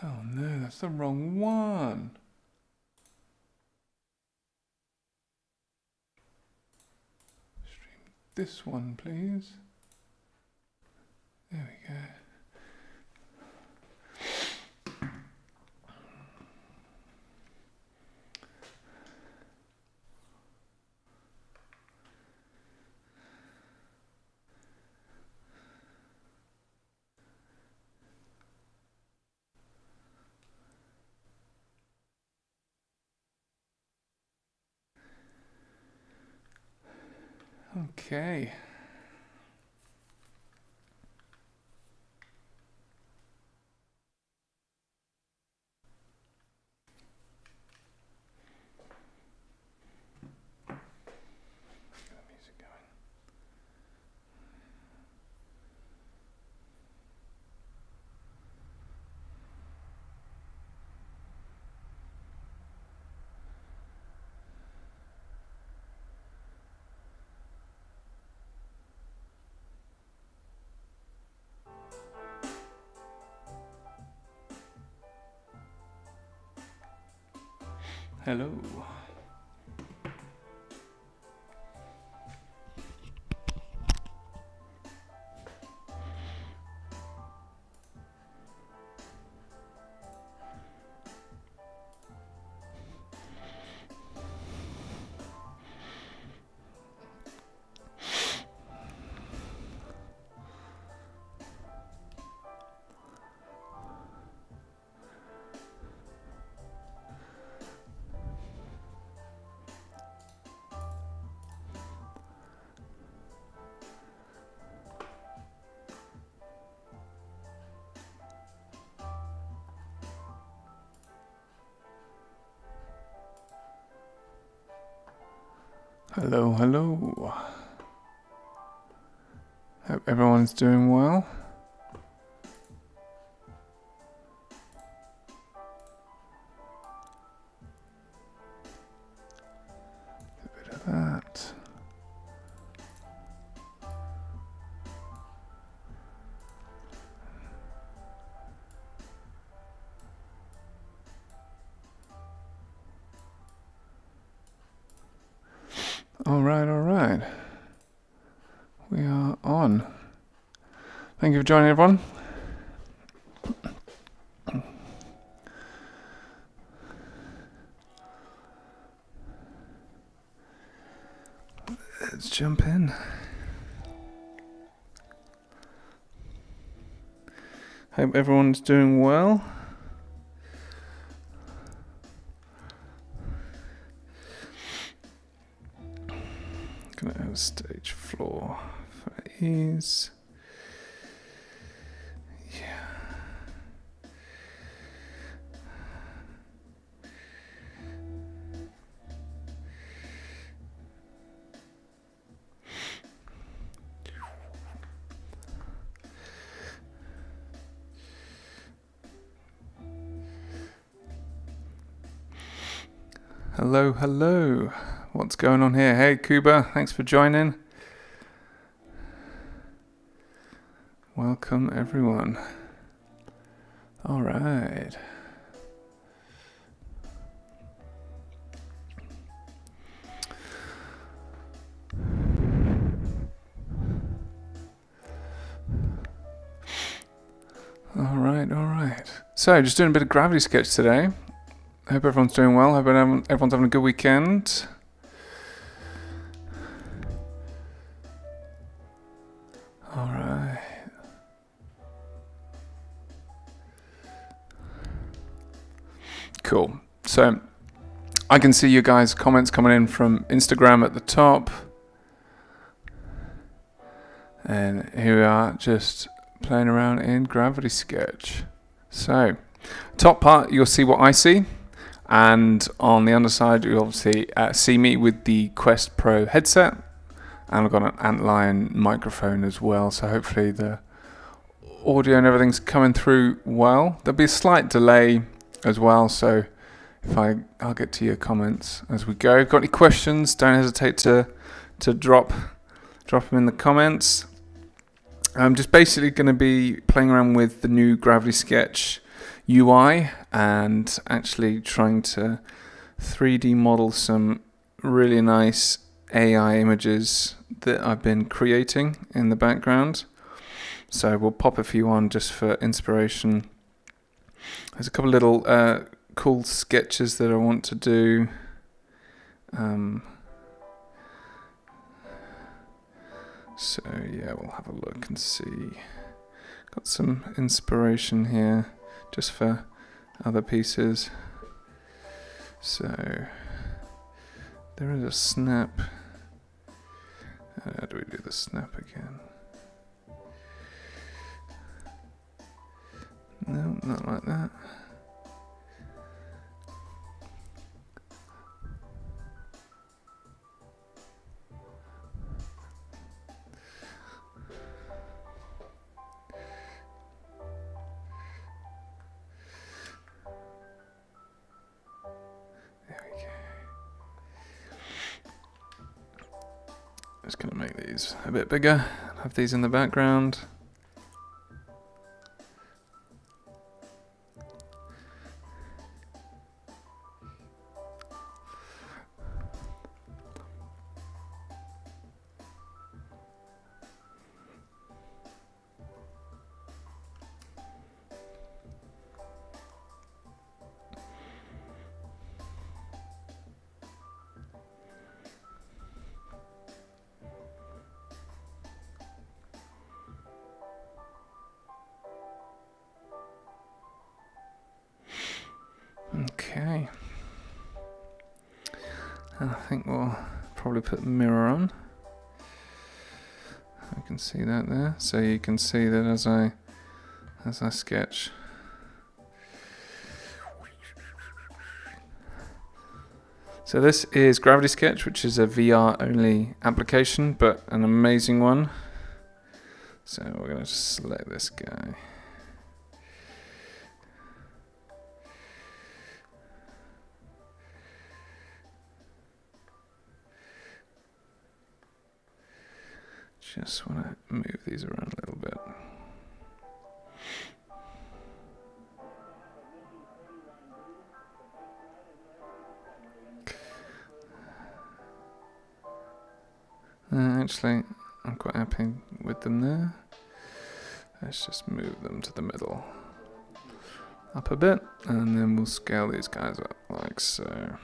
Oh no, that's the wrong one. Stream this one, please. There we go. Okay. Get the music going. Hello. Hello, hello. Hope everyone's doing well. A bit of that. All right. We are on. Thank you for joining, everyone. Let's jump in. Hope everyone's doing well. Gonna have stage floor for ease. Yeah. Hello. What's going on here? Hey, Kuba, thanks for joining. Welcome, everyone. All right. All right. So, just doing a bit of Gravity Sketch today. Hope everyone's doing well. Hope everyone's having a good weekend. All right. Cool. So, I can see you guys' comments coming in from Instagram at the top. And here we are, just playing around in Gravity Sketch. So, top part, you'll see what I see. And on the underside, you'll obviously see me with the Quest Pro headset. And I've got an Antlion microphone as well. So hopefully the audio and everything's coming through well. There'll be a slight delay as well. So if I'll get to your comments as we go. If you've got any questions, don't hesitate to drop them in the comments. I'm just basically going to be playing around with the new Gravity Sketch UI and actually trying to 3D model some really nice AI images that I've been creating in the background. So we'll pop a few on just for inspiration. There's a couple of little cool sketches that I want to do. So yeah, we'll have a look and see. Got some inspiration here just for other pieces. So there is a snap. How do we do the snap again? No, not like that. Just going to make these a bit bigger, have these in the background. Okay, and I think we'll probably put the mirror on. I can see that there, so you can see that as I sketch. So this is Gravity Sketch, which is a VR only application, but an amazing one. So we're going to select this guy. Just want to move these around a little bit. Actually, I'm quite happy with them there. Let's just move them to the middle. Up a bit, and then we'll scale these guys up like so.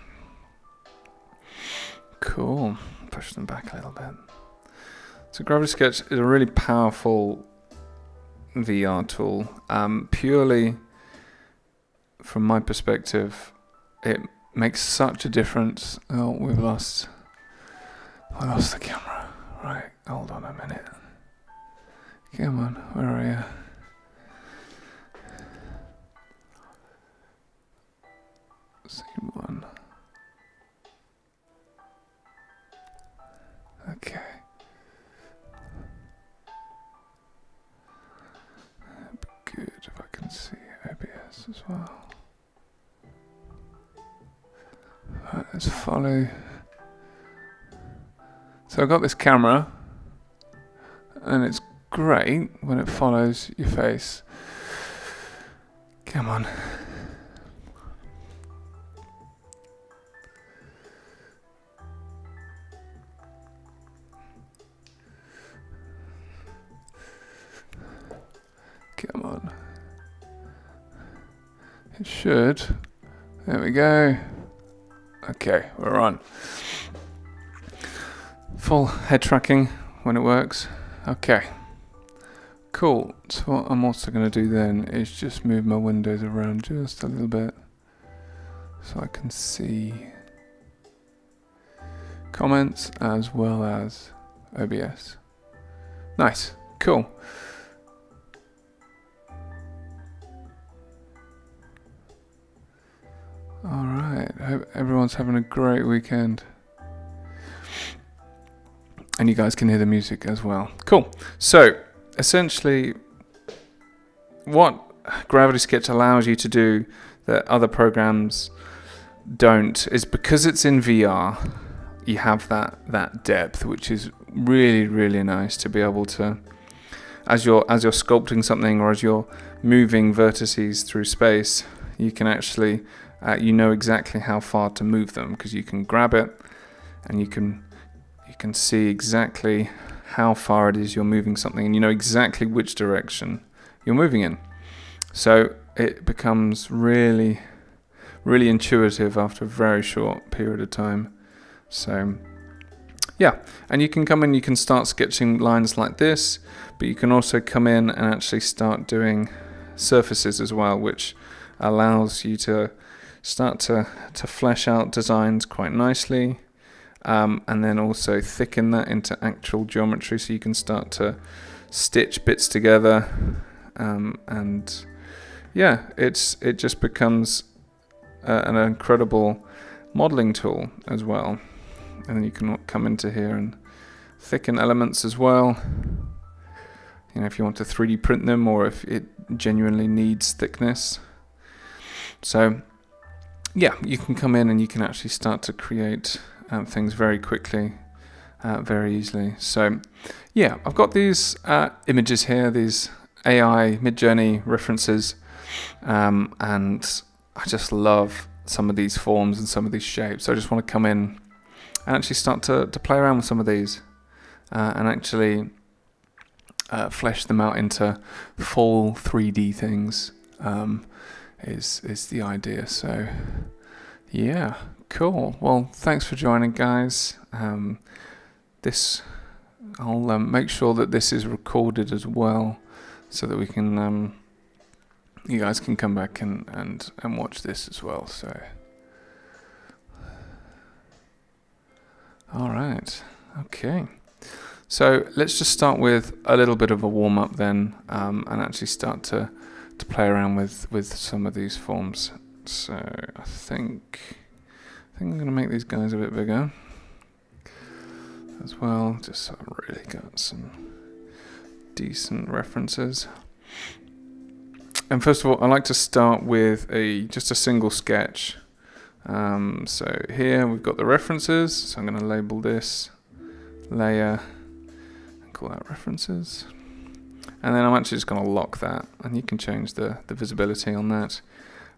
Cool. Push them back a little bit. So Gravity Sketch is a really powerful VR tool. Purely from my perspective, it makes such a difference. Oh, I lost the camera. Right, hold on a minute. Come on, where are you? Scene one. Okay. That'd be good if I can see OBS as well. Right, let's follow. So I've got this camera, and it's great when it follows your face. Come on. Come on. It should. There we go. Okay, we're on. Full head tracking when it works. Okay. Cool. So what I'm also going to do then is just move my windows around just a little bit so I can see comments as well as OBS. Nice. Cool. Alright, I hope everyone's having a great weekend. And you guys can hear the music as well. Cool. So, essentially, what Gravity Sketch allows you to do that other programs don't is because it's in VR, you have that depth, which is really, really nice to be able to as you're sculpting something, or as you're moving vertices through space, you can actually you know exactly how far to move them, because you can grab it and you can see exactly how far it is you're moving something, and you know exactly which direction you're moving in. So it becomes really, really intuitive after a very short period of time. So yeah, and you can come in, you can start sketching lines like this, but you can also come in and actually start doing surfaces as well, which allows you to start to flesh out designs quite nicely, and then also thicken that into actual geometry, so you can start to stitch bits together, and yeah, it just becomes an incredible modeling tool as well. And then you can come into here and thicken elements as well. You know, if you want to 3D print them, or if it genuinely needs thickness. So yeah, you can come in and you can actually start to create things very quickly, very easily. So yeah, I've got these images here, these AI Midjourney references, and I just love some of these forms and some of these shapes. So I just want to come in and actually start to play around with some of these, and actually flesh them out into full 3D things, is the idea. So yeah, cool. Well, thanks for joining, guys. I'll make sure that this is recorded as well, so that we can you guys can come back and watch this as well. So all right, okay. So let's just start with a little bit of a warm-up then, and actually start to play around with some of these forms. So I think I'm going to make these guys a bit bigger as well, just so I've really got some decent references. And first of all, I like to start with just a single sketch. So here we've got the references, so I'm going to label this layer and call that references. And then I'm actually just going to lock that, and you can change the visibility on that.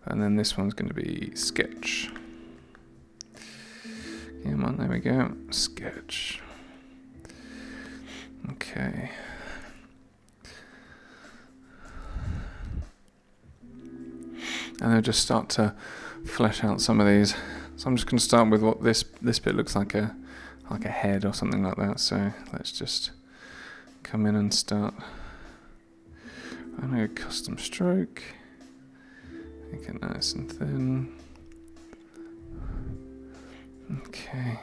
And then this one's going to be sketch. Come on, there we go, sketch. Okay. And I'll just start to flesh out some of these. So I'm just going to start with what this bit looks like a head or something like that. So let's just come in and start. I'm going to go custom stroke. Make it nice and thin. Okay.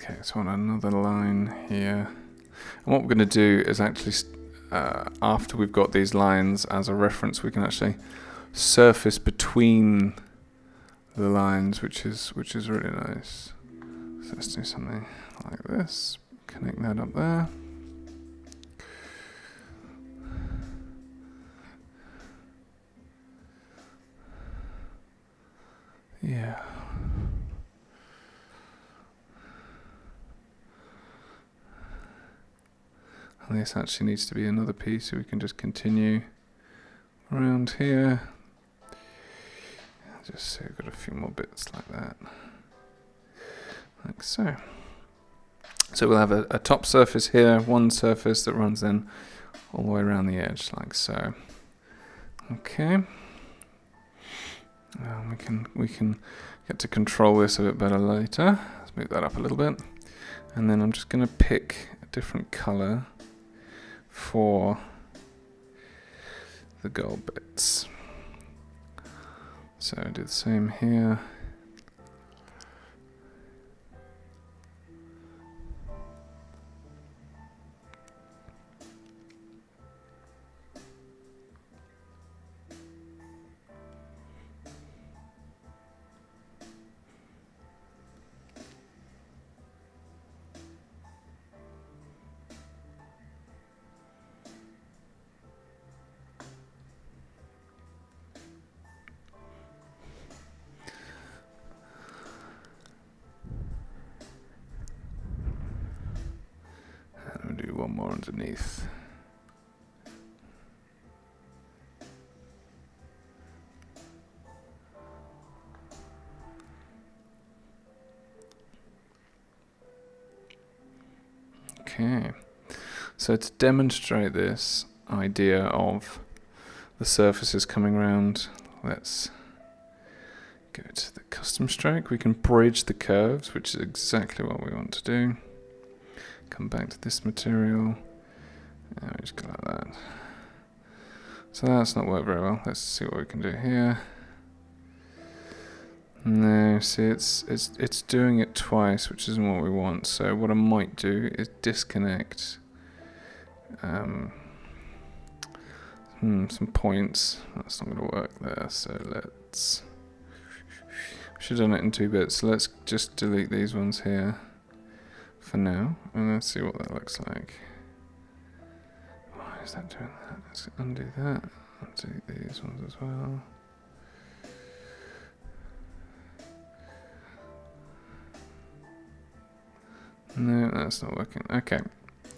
Okay, so on another line here. And what we're going to do is actually, after we've got these lines as a reference, we can actually surface between the lines, which is really nice. So let's do something like this. Connect that up there. Yeah. And this actually needs to be another piece, so we can just continue around here. Just so we've got a few more bits like that. Like so. So we'll have a top surface here, one surface that runs then all the way around the edge, like so. Okay. We can get to control this a bit better later. Let's move that up a little bit. And then I'm just going to pick a different color for the gold bits. So do the same here. Do one more underneath. Okay, so to demonstrate this idea of the surfaces coming around, let's go to the custom stroke. We can bridge the curves, which is exactly what we want to do. Come back to this material, and we just go like that. So that's not worked very well. Let's see what we can do here. No, see it's doing it twice, which isn't what we want. So what I might do is disconnect some points. That's not going to work there. So let's. Should have done it in 2 bits. So let's just delete these ones here for now, and let's see what that looks like. Why is that doing that? Let's undo that. Undo these ones as well. No, that's not working. Okay,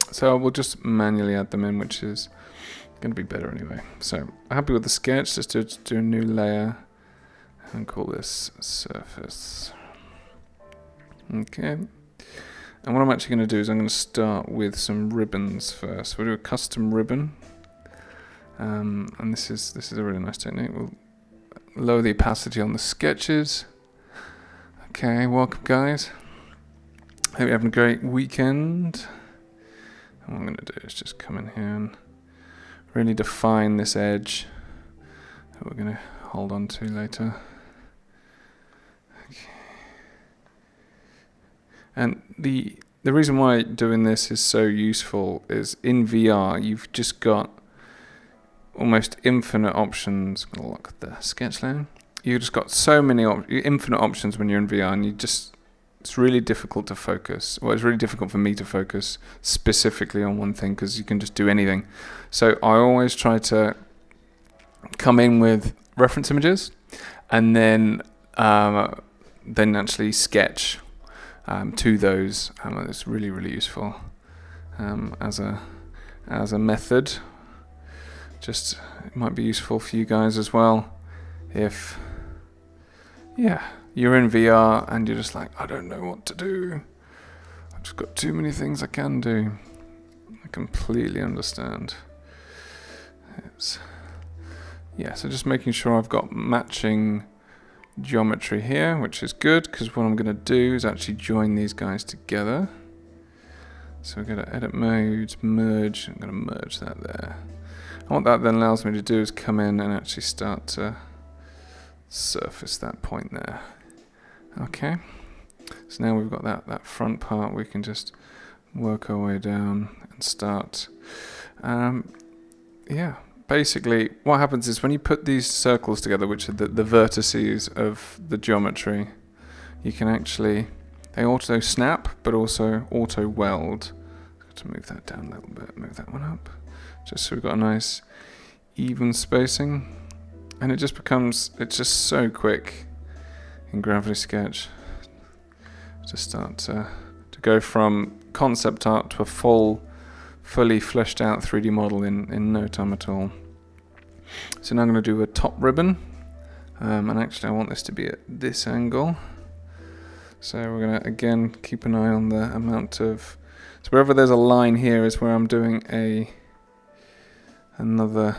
so we'll just manually add them in, which is going to be better anyway. So happy with the sketch. Let's do a new layer and call this surface. Okay. And what I'm actually going to do is I'm going to start with some ribbons first. We'll do a custom ribbon, and this is a really nice technique. We'll lower the opacity on the sketches. Okay, welcome guys. Hope you're having a great weekend. And what I'm going to do is just come in here and really define this edge that we're going to hold on to later. Okay. And the reason why doing this is so useful is in VR you've just got almost infinite options. I'm going to look at the sketch layer. You've just got so many infinite options when you're in VR, and it's really difficult to focus. Well, it's really difficult for me to focus specifically on one thing because you can just do anything. So I always try to come in with reference images and then actually sketch to those. It's really, really useful as a method. Just it might be useful for you guys as well if you're in VR and you're just like, I don't know what to do. I've just got too many things I can do. I completely understand. So just making sure I've got matching geometry here, which is good because what I'm going to do is actually join these guys together. So we're going to edit mode, merge. I'm going to merge that there. And what that then allows me to do is come in and actually start to surface that point there. Okay, so now we've got that front part, we can just work our way down and start. Basically what happens is when you put these circles together, which are the vertices of the geometry, you can actually, they auto snap but also auto weld. Got to move that down a little bit, move that one up, just so we've got a nice even spacing. And it's just so quick in Gravity Sketch to start to go from concept art to a fully fleshed out 3D model in no time at all. So now I'm going to do a top ribbon, and actually I want this to be at this angle. So we're going to again keep an eye on the amount of, so wherever there's a line here is where I'm doing another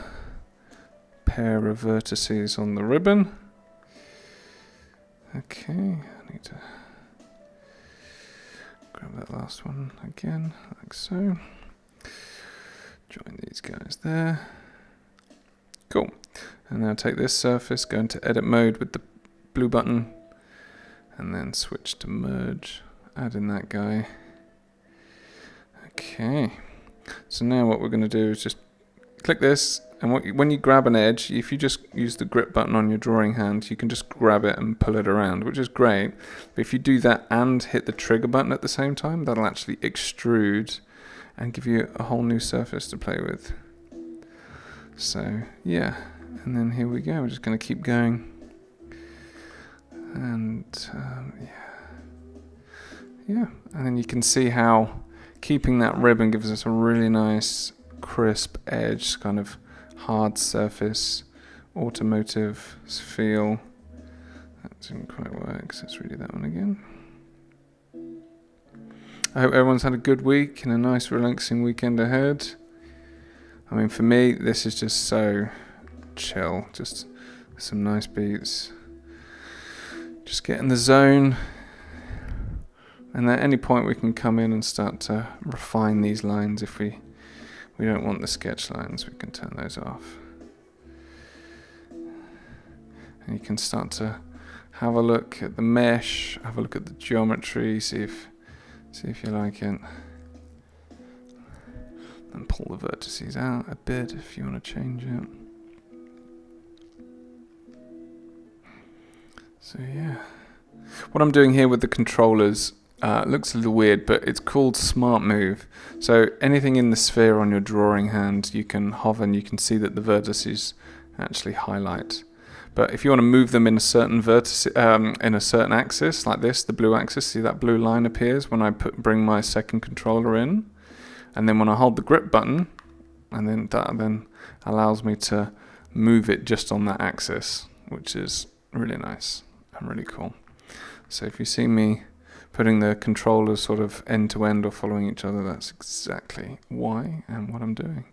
pair of vertices on the ribbon. Okay, I need to grab that last one again, like so. Join these guys there. Cool. And now take this surface, go into edit mode with the blue button, and then switch to merge, add in that guy. Okay. So now what we're going to do is just click this, and when you grab an edge, if you just use the grip button on your drawing hand, you can just grab it and pull it around, which is great. But if you do that and hit the trigger button at the same time, that'll actually extrude and give you a whole new surface to play with. So yeah, and then here we go. We're just going to keep going, and yeah, and then you can see how keeping that ribbon gives us a really nice crisp edge, kind of hard surface, automotive feel. That didn't quite work, so let's redo that one again. I hope everyone's had a good week and a nice relaxing weekend ahead. I mean, for me, this is just so chill, just some nice beats. Just get in the zone, and at any point we can come in and start to refine these lines. If we don't want the sketch lines, we can turn those off. And you can start to have a look at the mesh, have a look at the geometry, see if you like it. And pull the vertices out a bit if you want to change it. So yeah. What I'm doing here with the controllers looks a little weird, but it's called Smart Move. So anything in the sphere on your drawing hand, you can hover and you can see that the vertices actually highlight. But if you want to move them in a certain vertex, in a certain axis, like this, the blue axis, see that blue line appears when I bring my second controller in, and then when I hold the grip button, and then that then allows me to move it just on that axis, which is really nice and really cool. So if you see me putting the controllers sort of end to end or following each other, that's exactly why and what I'm doing.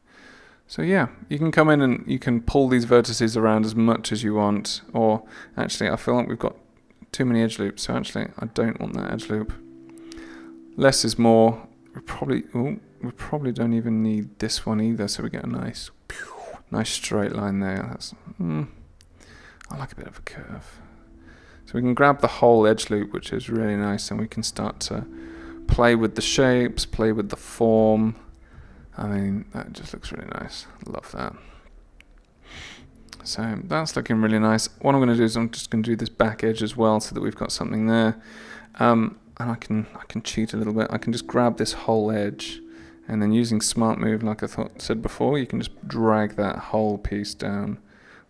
So yeah, you can come in and you can pull these vertices around as much as you want, or actually I feel like we've got too many edge loops, so actually I don't want that edge loop. Less is more. We probably don't even need this one either, so we get a nice straight line there. That's I like a bit of a curve. So we can grab the whole edge loop, which is really nice, and we can start to play with the shapes, play with the form. I mean, that just looks really nice. Love that. So that's looking really nice. What I'm going to do is I'm just going to do this back edge as well, so that we've got something there. And I can cheat a little bit. I can just grab this whole edge, and then using Smart Move, like I said before, you can just drag that whole piece down,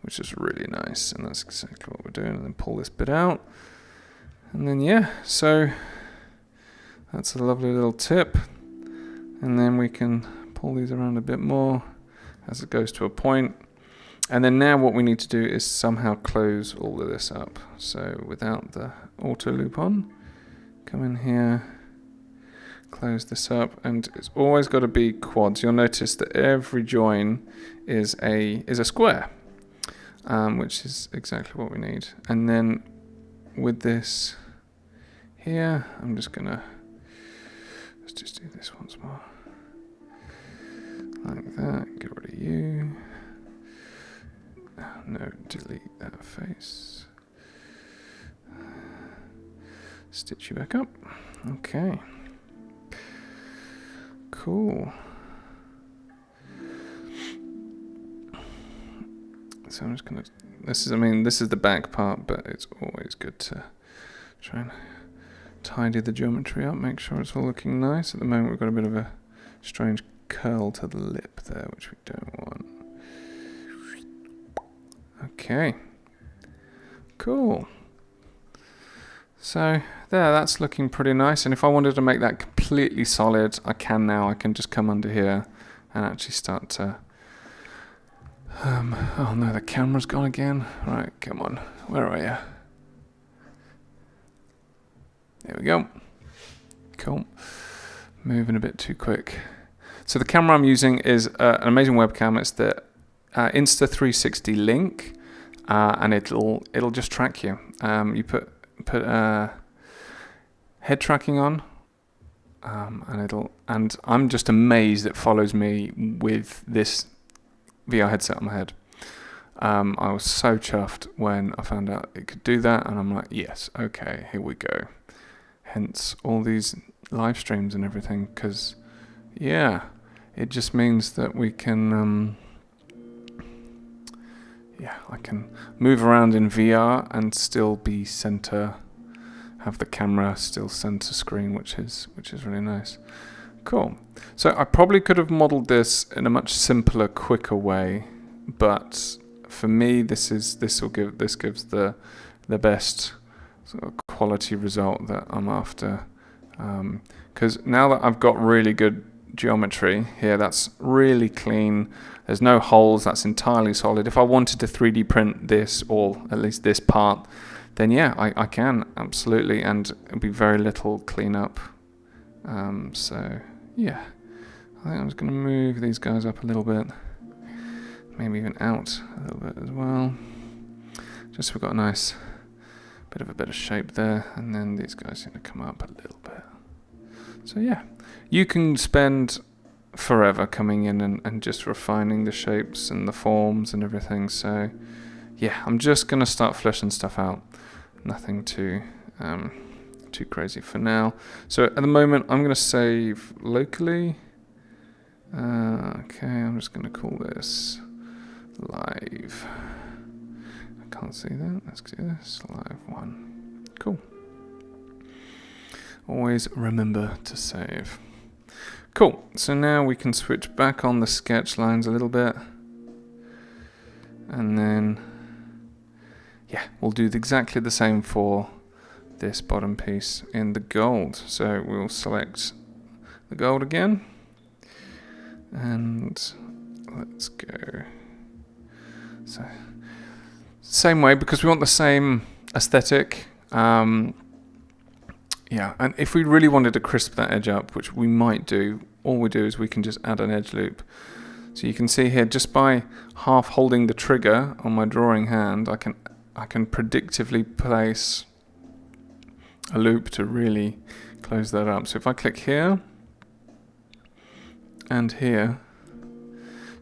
which is really nice. And that's exactly what we're doing. And then pull this bit out, and then yeah. So that's a lovely little tip. And then we can pull these around a bit more as it goes to a point. And then now what we need to do is somehow close all of this up. So without the auto loop on, come in here, close this up, and it's always got to be quads. You'll notice that every join is a square, which is exactly what we need. And then with this here, I'm just gonna let's just do this once more, like that. Get rid of you. No, delete that face. Stitch you back up. Okay. Cool. So I'm just gonna. This is the back part, but it's always good to try and tidy the geometry up, make sure it's all looking nice. At the moment, we've got a bit of a strange curl to the lip there, which we don't want. Okay. Cool. So there, that's looking pretty nice. And if I wanted to make that completely solid, I can now. I can just come under here and actually start to... oh no, the camera's gone again. Right, come on. Where are you? There we go. Cool. Moving a bit too quick. So the camera I'm using is an amazing webcam. It's the Insta360 Link, and it'll just track you. You put put head tracking on, and I'm just amazed it follows me with this VR headset on my head. I was so chuffed when I found out it could do that, and I'm like, yes, okay, here we go. Hence all these live streams and everything, because yeah, it just means that we can I can move around in VR and still be center, have the camera still center screen, which is really nice. Cool. So I probably could have modeled this in a much simpler, quicker way, but for me this gives the best sort of quality result that I'm after. Because now that I've got really good geometry here, that's really clean. There's no holes, that's entirely solid. If I wanted to 3D print this, or at least this part, then yeah, I can, absolutely, and it'll be very little cleanup. So yeah, I think I'm just going to move these guys up a little bit, maybe even out a little bit as well, just so we've got a nice bit of shape there, and then these guys are going to come up a little bit. So yeah, you can spend forever coming in and just refining the shapes and the forms and everything. So yeah, I'm just going to start fleshing stuff out. Nothing too crazy for now. So at the moment I'm going to save locally. Okay, I'm just going to call this live. I can't see that. Let's do this, live 1. Cool. Always remember to save. Cool, so now we can switch back on the sketch lines a little bit. And then, yeah, we'll do exactly the same for this bottom piece in the gold. So we'll select the gold again. And let's go. So, same way, because we want the same aesthetic. Yeah, and if we really wanted to crisp that edge up, which we might do, all we do is we can just add an edge loop. So you can see here, just by half holding the trigger on my drawing hand, I can predictively place a loop to really close that up. So if I click here and here,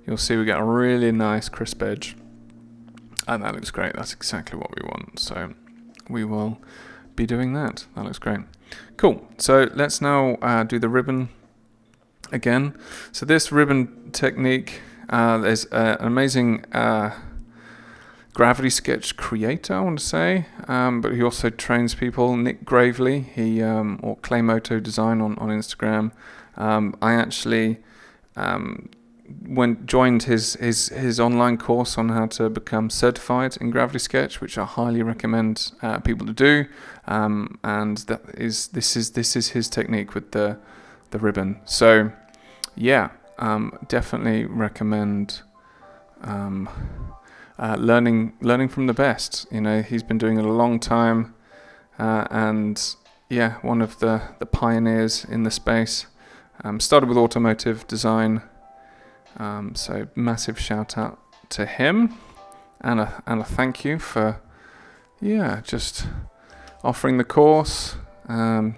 you'll see we get a really nice crisp edge. And that looks great. That's exactly what we want. So we will be doing that. That looks great. Cool. So let's now do the ribbon again. So this ribbon technique, there's an amazing Gravity Sketch creator, I want to say, but he also trains people. Nick Gravely, he or Claymoto Design on Instagram. I actually joined his online course on how to become certified in Gravity Sketch, which I highly recommend people to do. And this is his technique with the ribbon. So yeah, definitely recommend learning from the best. You know, he's been doing it a long time, and yeah, one of the pioneers in the space. Started with automotive design. So massive shout out to him, and a thank you for just offering the course, and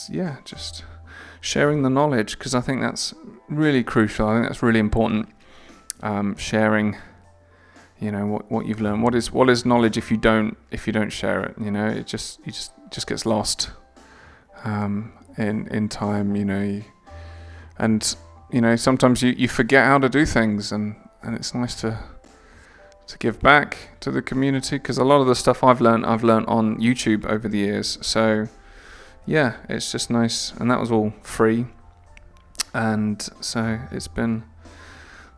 yeah, just sharing the knowledge, because I think that's really crucial. I think that's really important. Sharing, you know, what you've learned. What is knowledge if you don't share it? You know, it just gets lost in time. You know, and you know, sometimes you forget how to do things, and it's nice to give back to the community, because a lot of the stuff I've learned on YouTube over the years. So yeah, it's just nice, and that was all free, and so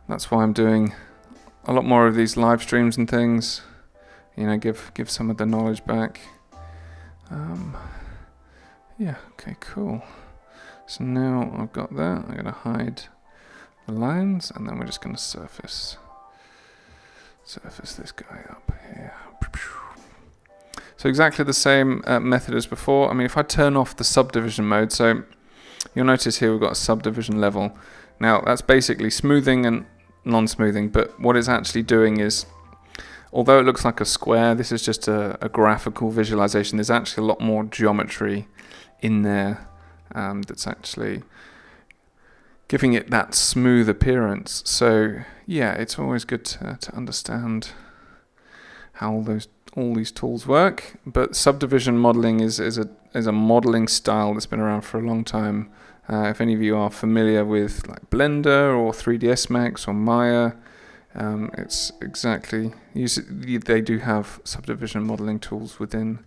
that's why I'm doing a lot more of these live streams and things. You know, give some of the knowledge back. Yeah, okay, cool. So now I've got that, I'm going to hide the lines, and then we're just going to surface this guy up here. So exactly the same method as before. I mean, if I turn off the subdivision mode, so you'll notice here we've got a subdivision level. Now that's basically smoothing and non-smoothing, but what it's actually doing is although it looks like a square, this is just a graphical visualization. There's actually a lot more geometry in there that's actually giving it that smooth appearance. So yeah, it's always good to understand how all these tools work. But subdivision modeling is a modeling style that's been around for a long time. If any of you are familiar with like Blender or 3ds Max or Maya, it's exactly, they do have subdivision modeling tools within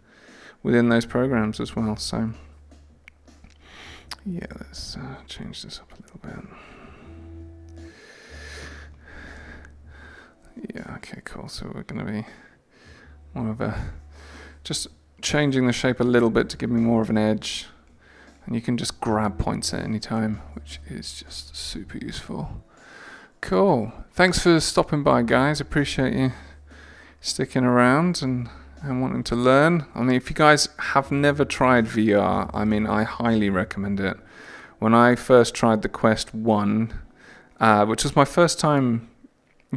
those programs as well. So yeah, let's change this up a little bit. Yeah, okay, cool. So we're going to be more of just changing the shape a little bit to give me more of an edge. And you can just grab points at any time, which is just super useful. Cool. Thanks for stopping by, guys. Appreciate you sticking around and wanting to learn. I mean, if you guys have never tried VR, I mean, I highly recommend it. When I first tried the Quest 1, which was my first time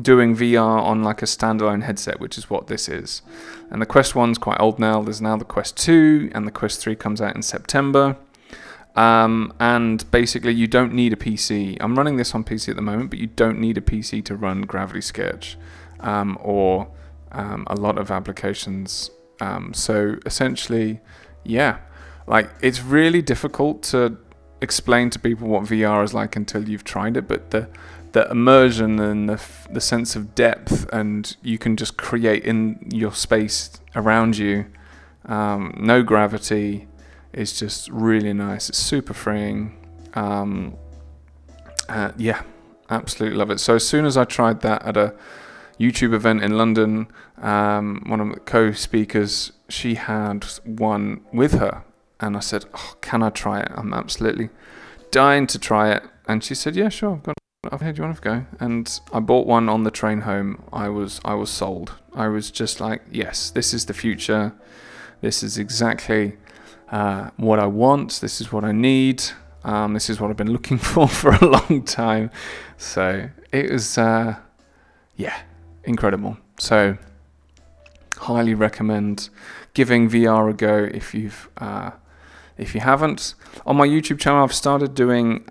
doing VR on like a standalone headset, which is what this is. And the Quest 1's quite old now. There's now the Quest 2, and the Quest 3 comes out in September. And basically you don't need a PC. I'm running this on PC at the moment, but you don't need a PC to run Gravity Sketch or a lot of applications. So essentially, yeah, like it's really difficult to explain to people what VR is like until you've tried it, but the immersion and the sense of depth, and you can just create in your space around you, no gravity, is just really nice. It's super freeing. Yeah, absolutely love it. So as soon as I tried that at a YouTube event in London, one of the co-speakers, she had one with her, and I said, "Oh, can I try it? I'm absolutely dying to try it." And she said, "Yeah, sure. I've heard you want to go." And I bought one on the train home. I was sold. I was just like, yes, this is the future. This is exactly what I want. This is what I need. This is what I've been looking for a long time. So it was, yeah, incredible. So highly recommend giving VR a go if you haven't. On my YouTube channel, I've started doing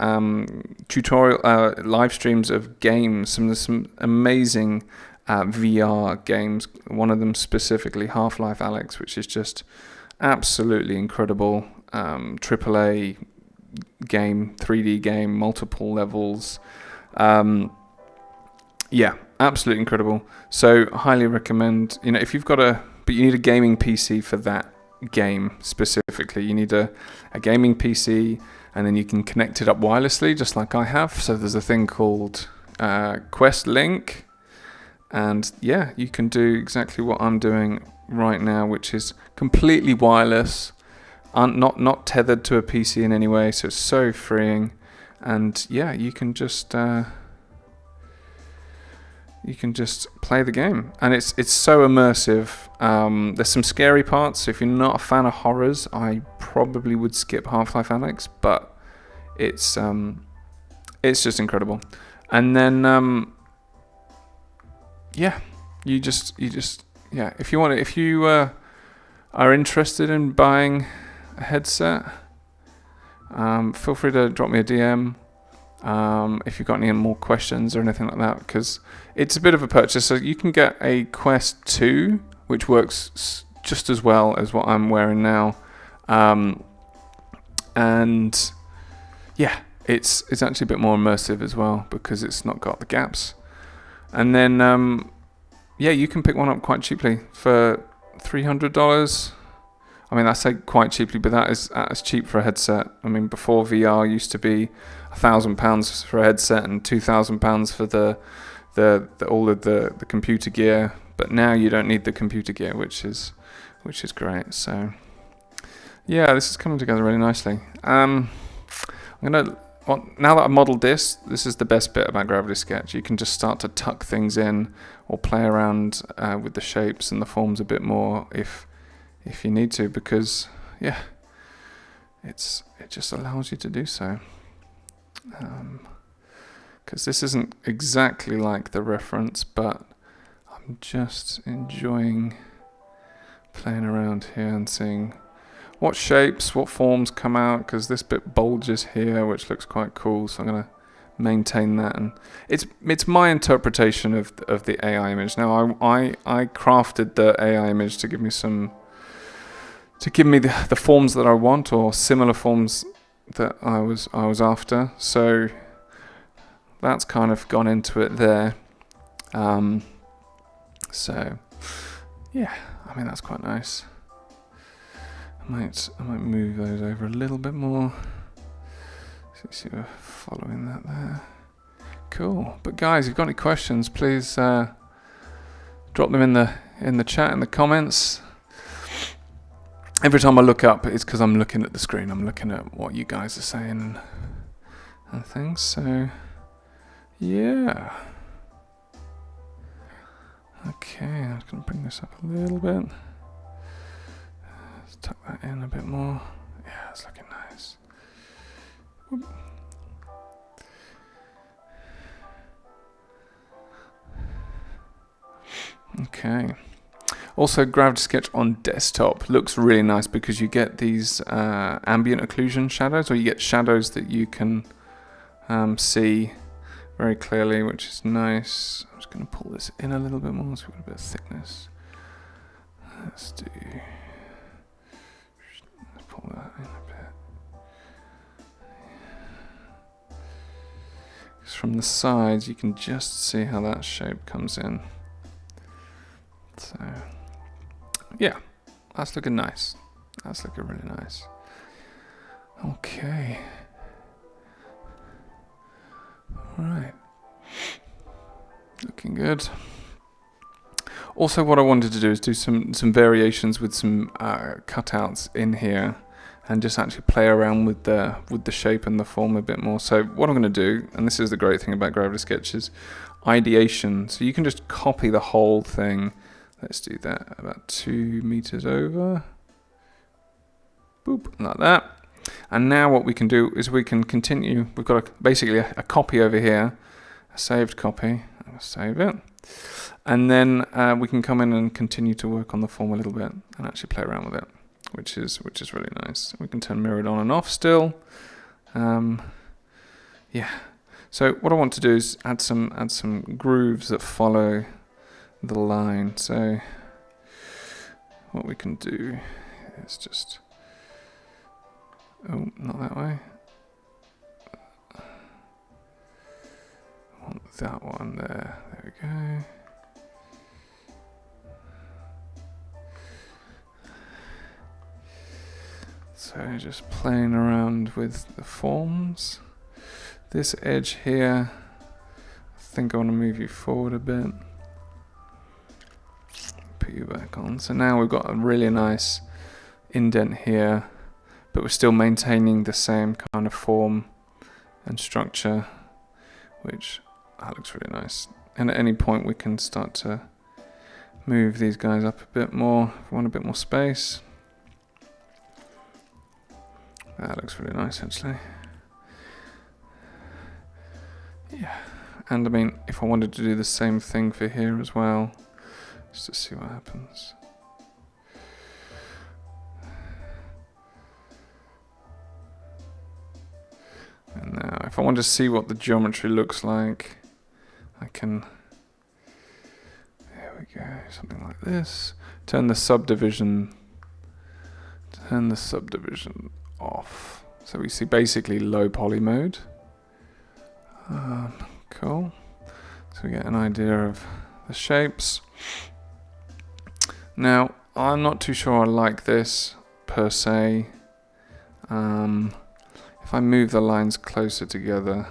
tutorial live streams of games. Some amazing VR games. One of them specifically, Half-Life Alyx, which is just absolutely incredible. AAA game, 3D game, multiple levels. Yeah, absolutely incredible. So highly recommend. You know, if you've got but you need a gaming PC for that game specifically. You need a gaming PC, and then you can connect it up wirelessly, just like I have. So there's a thing called Quest Link, and yeah, you can do exactly what I'm doing right now, which is completely wireless, not tethered to a PC in any way. So it's so freeing, and yeah, you can just play the game, and it's so immersive. There's some scary parts, so if you're not a fan of horrors, I probably would skip Half-Life Alyx, but it's just incredible. And then yeah, you just yeah, if you are interested in buying a headset, feel free to drop me a DM. If you've got any more questions or anything like that, because it's a bit of a purchase. So you can get a Quest 2, which works just as well as what I'm wearing now, and yeah, it's actually a bit more immersive as well because it's not got the gaps. And then yeah, you can pick one up quite cheaply for $300. I mean, I say quite cheaply, but that is cheap for a headset. I mean, before VR used to be £1,000 for a headset and £2,000 for all of the computer gear. But now you don't need the computer gear, which is great. So yeah, this is coming together really nicely. Now that I've modeled this is the best bit about Gravity Sketch. You can just start to tuck things in or play around with the shapes and the forms a bit more if you need to, because yeah, it just allows you to do so. Because this isn't exactly like the reference, but I'm I'm just enjoying playing around here and seeing what shapes, what forms come out, because this bit bulges here, which looks quite cool, so I'm going to maintain that. And it's my interpretation of the AI image. Now I crafted the AI image to give me the forms that I want, or similar forms that I was after. So that's kind of gone into it there. So yeah, I mean, that's quite nice. I might move those over a little bit more. See we're following that there. Cool. But guys, if you've got any questions, please drop them in the chat, in the comments. Every time I look up, it's because I'm looking at the screen. I'm looking at what you guys are saying and things. So yeah. Okay, I'm just going to bring this up a little bit. Let's tuck that in a bit more. Yeah, it's looking nice. Whoop. Okay. Also, Gravity Sketch on desktop looks really nice because you get these ambient occlusion shadows, or you get shadows that you can see very clearly, which is nice. I'm just going to pull this in a little bit more so we've got a bit of thickness. Let's pull that in a bit. Because from the sides you can just see how that shape comes in. So yeah, that's looking nice. That's looking really nice. Okay. Alright. Looking good. Also, what I wanted to do is do some variations with some cutouts in here, and just actually play around with the shape and the form a bit more. So what I'm going to do, and this is the great thing about Gravity Sketch, is ideation. So you can just copy the whole thing. Let's do that about 2 meters over. Boop, like that. And now what we can do is we can continue. We've got basically a copy over here, a saved copy. I'll save it. And then we can come in and continue to work on the form a little bit and actually play around with it, which is really nice. We can turn mirrored on and off still. Yeah. So what I want to do is add some grooves that follow the line. So what we can do is just, oh, not that way. I want that one there. There we go. So just playing around with the forms. This edge here, I think I want to move you forward a bit. Put you back on. So now we've got a really nice indent here, but we're still maintaining the same kind of form and structure, which that looks really nice. And at any point we can start to move these guys up a bit more if we want a bit more space. That looks really nice actually. Yeah, and I mean, if I wanted to do the same thing for here as well, just to see what happens. And now, if I want to see what the geometry looks like, I can, there we go, something like this. Turn the subdivision off. So we see basically low poly mode. Cool. So we get an idea of the shapes. Now, I'm not too sure I like this per se. If I move the lines closer together,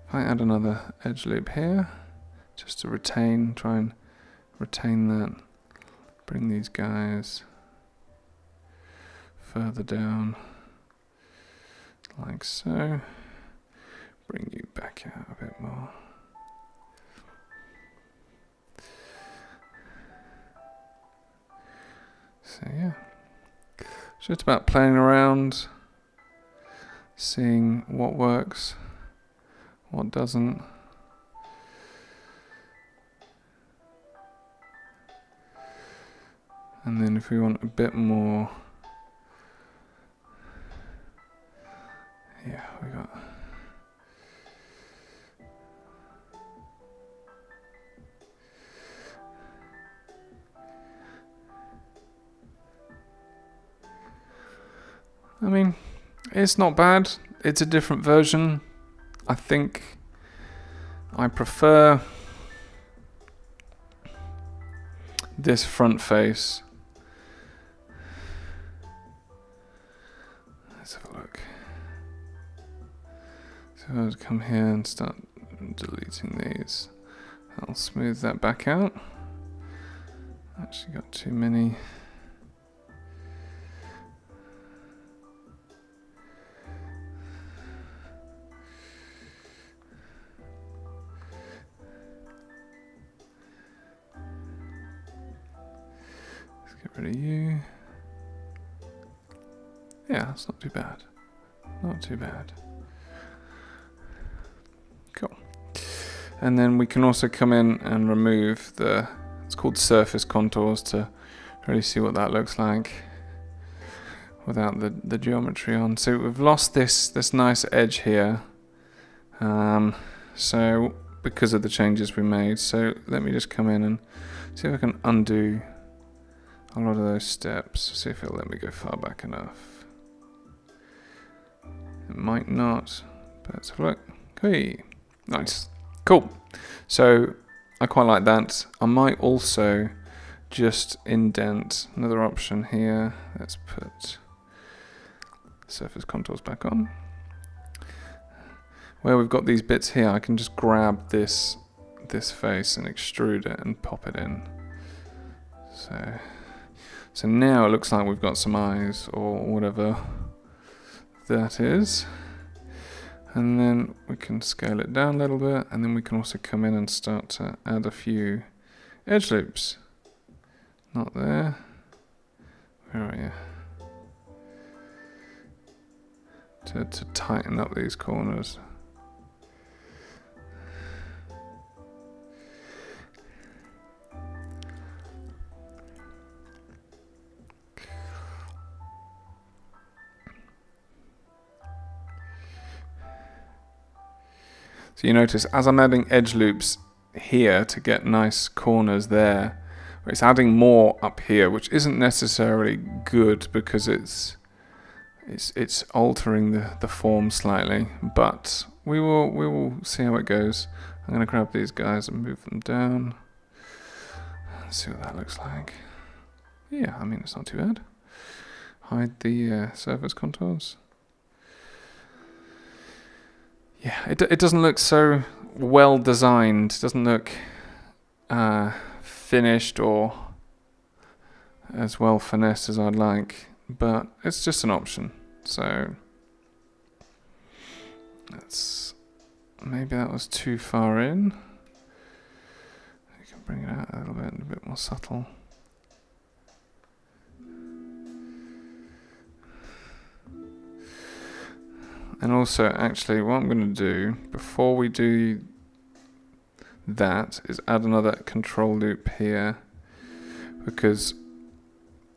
if I add another edge loop here, just to try and retain that, bring these guys further down, like so, bring you back out a bit more. So yeah, it's just about playing around, seeing what works, what doesn't. And then if we want a bit more, yeah, we got. I mean, it's not bad. It's a different version. I think I prefer this front face. Let's have a look. So I'll come here and start deleting these. I'll smooth that back out. Actually got too many. Get rid of you. Yeah, that's not too bad. Not too bad. Cool. And then we can also come in and remove the, it's called surface contours, to really see what that looks like without the geometry on. So we've lost this nice edge here. So because of the changes we made. So let me just come in and see if I can undo a lot of those steps, see if it'll let me go far back enough. It might not, but let's have a look. Hey, nice, cool. So I quite like that. I might also just indent, another option here. Let's put surface contours back on. Where we've got these bits here, I can just grab this face and extrude it and pop it in. So now it looks like we've got some eyes or whatever that is. And then we can scale it down a little bit, and then we can also come in and start to add a few edge loops. Not there. Where are you? To tighten up these corners. So you notice as I'm adding edge loops here to get nice corners there, it's adding more up here, which isn't necessarily good because it's altering the form slightly, but we will see how it goes. I'm going to grab these guys and move them down. Let's see what that looks like. Yeah, I mean, it's not too bad. Hide the surface contours. Yeah, it doesn't look so well designed. It doesn't look finished or as well finessed as I'd like, but it's just an option. So maybe that was too far in. You can bring it out a little bit, a bit more subtle. And also, actually, what I'm going to do before we do that is add another control loop here, because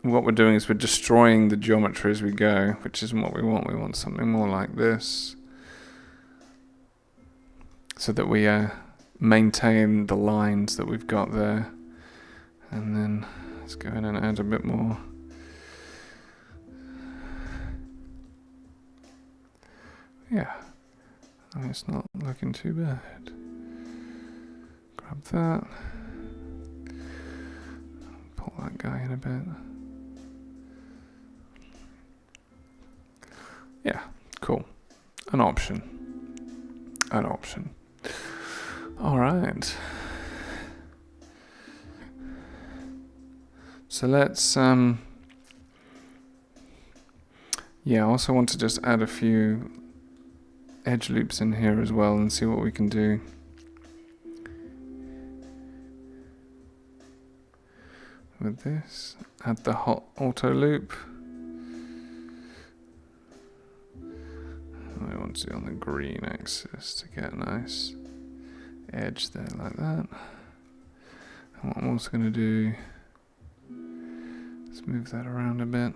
what we're doing is we're destroying the geometry as we go, which isn't what we want. We want something more like this, so that we maintain the lines that we've got there. And then let's go in and add a bit more. Yeah, I mean, it's not looking too bad. Grab that. Pull that guy in a bit. Yeah, cool. An option. An option. All right. So let's, yeah, I also want to just add a few edge loops in here as well and see what we can do. With this, add the hot auto loop. I want to do on the green axis to get a nice edge there like that. And what I'm also going to do Let's move that around a bit.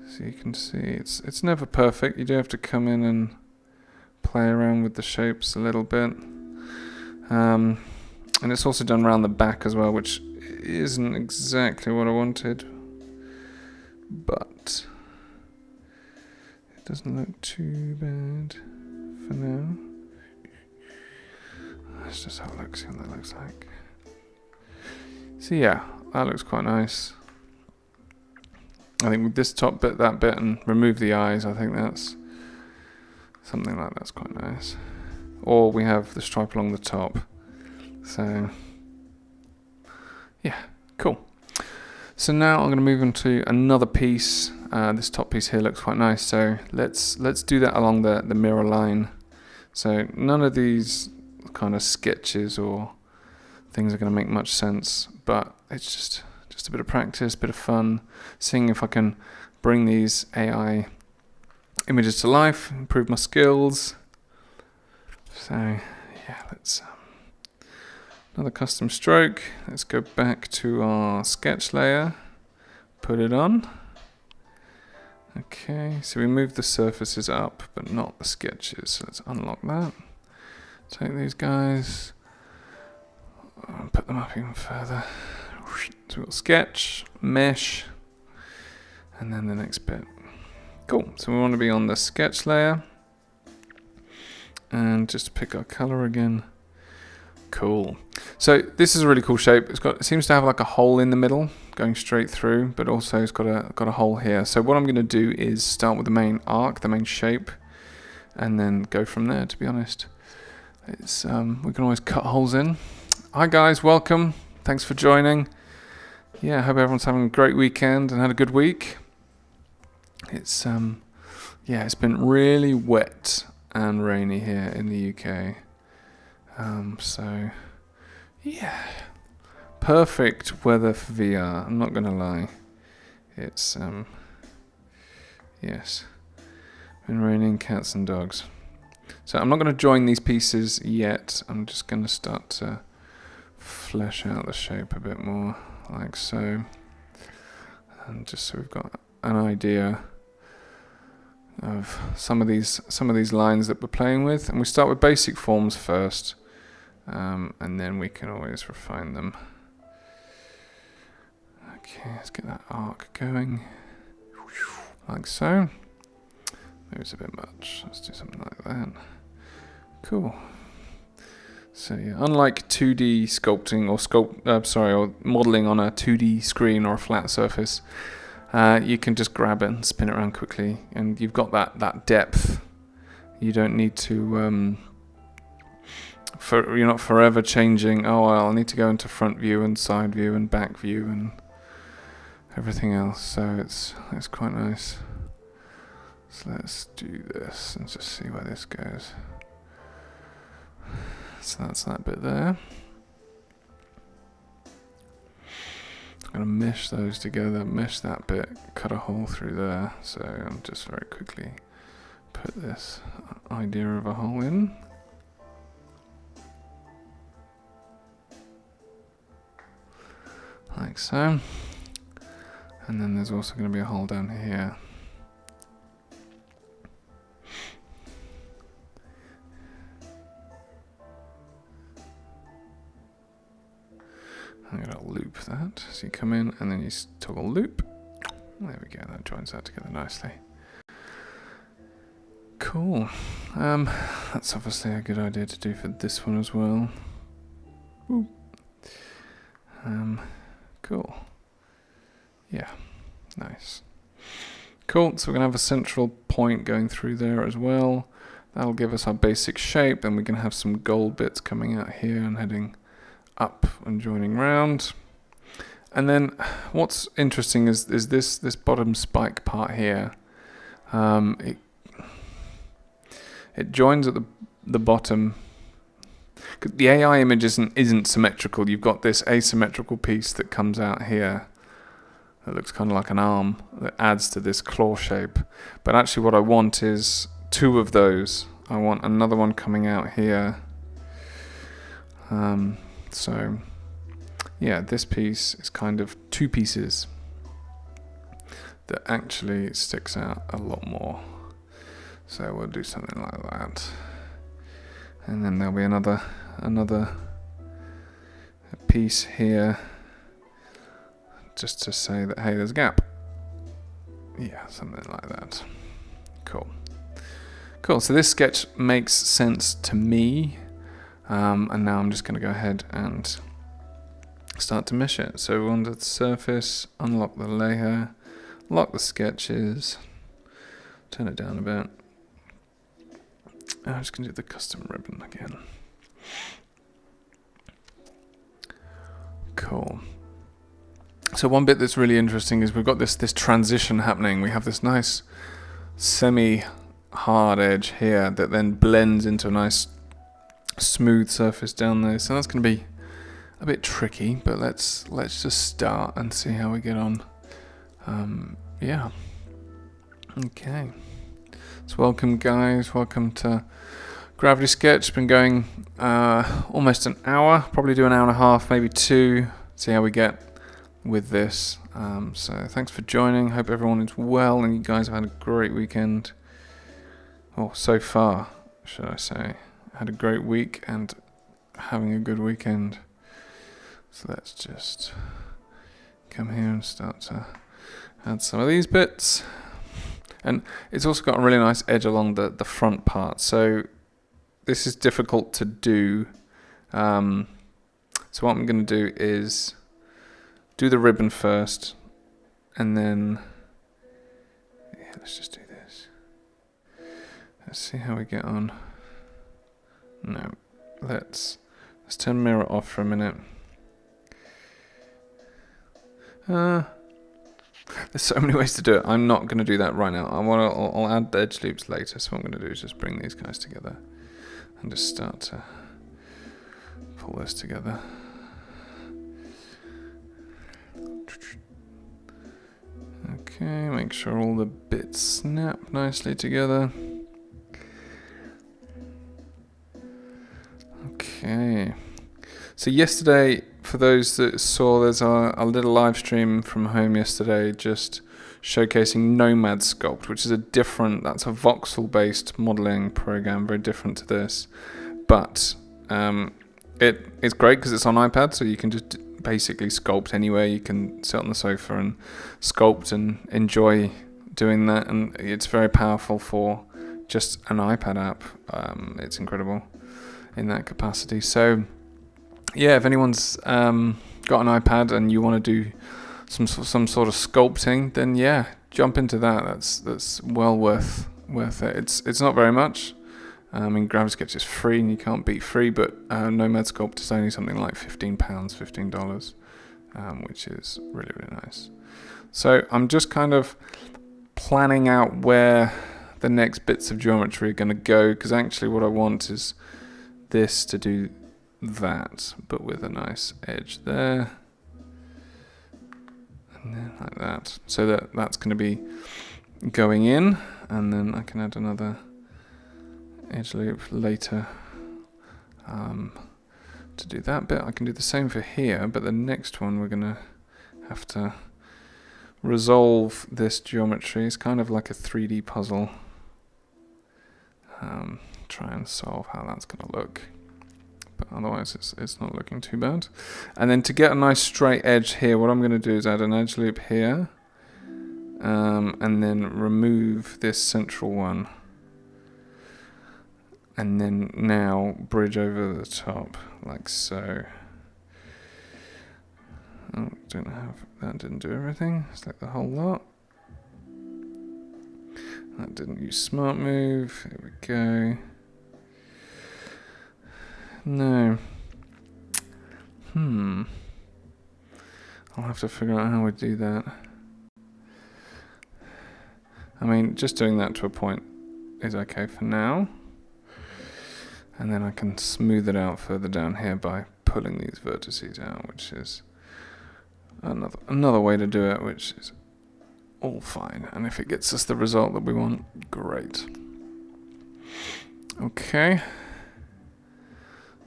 So you can see it's never perfect. You do have to come in and play around with the shapes a little bit. And it's also done around the back as well, which isn't exactly what I wanted. But it doesn't look too bad for now. That's just how it looks, see what that looks like. So yeah, that looks quite nice. I think with this top bit, that bit, and remove the eyes, I think that's something like that's quite nice. Or we have the stripe along the top. So yeah, cool. So now I'm going to move into another piece. This top piece here looks quite nice. So let's do that along the mirror line. So none of these kind of sketches or things are going to make much sense, but it's just a bit of practice, bit of fun, seeing if I can bring these AI images to life, improve my skills. So yeah, let's another custom stroke. Let's go back to our sketch layer, put it on. Okay, so we move the surfaces up, but not the sketches. So let's unlock that. Take these guys and put them up even further. So we've got sketch, mesh, and then the next bit. Cool, so we want to be on the sketch layer. And just pick our color again. Cool. So this is a really cool shape. It seems to have like a hole in the middle going straight through, but also it's got a hole here. So what I'm going to do is start with the main arc, the main shape, and then go from there, to be honest. It's we can always cut holes in. Hi guys, welcome. Thanks for joining. Yeah, I hope everyone's having a great weekend and had a good week. It's yeah, it's been really wet and rainy here in the UK. So yeah, perfect weather for VR. I'm not gonna lie. It's yes, been raining cats and dogs. So I'm not going to join these pieces yet. I'm just going to start to flesh out the shape a bit more, like so. And just so we've got an idea of some of these lines that we're playing with. And we start with basic forms first, and then we can always refine them. Okay, let's get that arc going, like so. Maybe it's a bit much. Let's do something like that. Cool. So yeah, unlike 2D sculpting or modeling on a 2D screen or a flat surface, you can just grab it and spin it around quickly, and you've got that depth. You don't need to you're not forever changing. Oh well, I need to go into front view and side view and back view and everything else. So it's quite nice. So let's do this and just see where this goes. So that's that bit there. I'm going to mesh those together, mesh that bit, cut a hole through there. So I'll just very quickly put this idea of a hole in. Like so. And then there's also going to be a hole down here. I'm going to loop that. So you come in and then you toggle loop. There we go, that joins that together nicely. Cool. That's obviously a good idea to do for this one as well. Ooh. Cool. Yeah, nice. Cool, so we're going to have a central point going through there as well. That'll give us our basic shape, then we can have some gold bits coming out here and heading up and joining round. And then what's interesting is this bottom spike part here. It joins at the bottom. The AI image isn't symmetrical. You've got this asymmetrical piece that comes out here that looks kind of like an arm that adds to this claw shape. But actually what I want is two of those. I want another one coming out here. So yeah, this piece is kind of two pieces that actually sticks out a lot more. So we'll do something like that. And then there'll be another piece here just to say that, hey, there's a gap. Yeah, something like that. Cool. So this sketch makes sense to me. And now I'm just going to go ahead and start to mesh it. So under the surface, unlock the layer, lock the sketches, turn it down a bit. I'm just going to do the custom ribbon again. Cool. So one bit that's really interesting is we've got this transition happening. We have this nice semi-hard edge here that then blends into a nice smooth surface down there. So that's going to be a bit tricky, but let's just start and see how we get on. Yeah. Okay. So welcome, guys. Welcome to Gravity Sketch. Been going almost an hour. Probably do an hour and a half, maybe 2. See how we get with this. So thanks for joining. Hope everyone is well and you guys have had a great weekend. Or so far, should I say. Had a great week and having a good weekend. So let's just come here and start to add some of these bits. And it's also got a really nice edge along the front part. So this is difficult to do. So what I'm going to do is do the ribbon first. And then, yeah, let's just do this. Let's see how we get on. No, let's turn mirror off for a minute. There's so many ways to do it. I'm not going to do that right now. I'll add the edge loops later. So what I'm going to do is just bring these guys together and just start to pull this together. Okay, make sure all the bits snap nicely together. Okay. So yesterday, for those that saw, there's a little live stream from home yesterday just showcasing Nomad Sculpt, which is that's a voxel-based modeling program, very different to this. But it's great because it's on iPad, so you can just basically sculpt anywhere. You can sit on the sofa and sculpt and enjoy doing that, and it's very powerful for just an iPad app. It's incredible in that capacity. So yeah, if anyone's got an iPad and you want to do some sort of sculpting, then yeah, jump into that. That's well worth it. It's not very much. I mean, Gravity Sketch is free and you can't beat free, but Nomad Sculpt is only something like $15, which is really, really nice. So I'm just kind of planning out where the next bits of geometry are going to go, because actually what I want is this to do that, but with a nice edge there. And then like that. So that's going to be going in, and then I can add another edge loop later to do that bit. I can do the same for here, but the next one we're going to have to resolve this geometry. It's kind of like a 3D puzzle. Try and solve how that's going to look. But otherwise it's not looking too bad. And then to get a nice straight edge here, what I'm going to do is add an edge loop here, and then remove this central one. And then now bridge over the top, like so. Oh, that didn't do everything. Select the whole lot. That didn't use Smart Move. Here we go. No. I'll have to figure out how we do that. I mean, just doing that to a point is okay for now. And then I can smooth it out further down here by pulling these vertices out, which is another way to do it, which is all fine. And if it gets us the result that we want, great. Okay.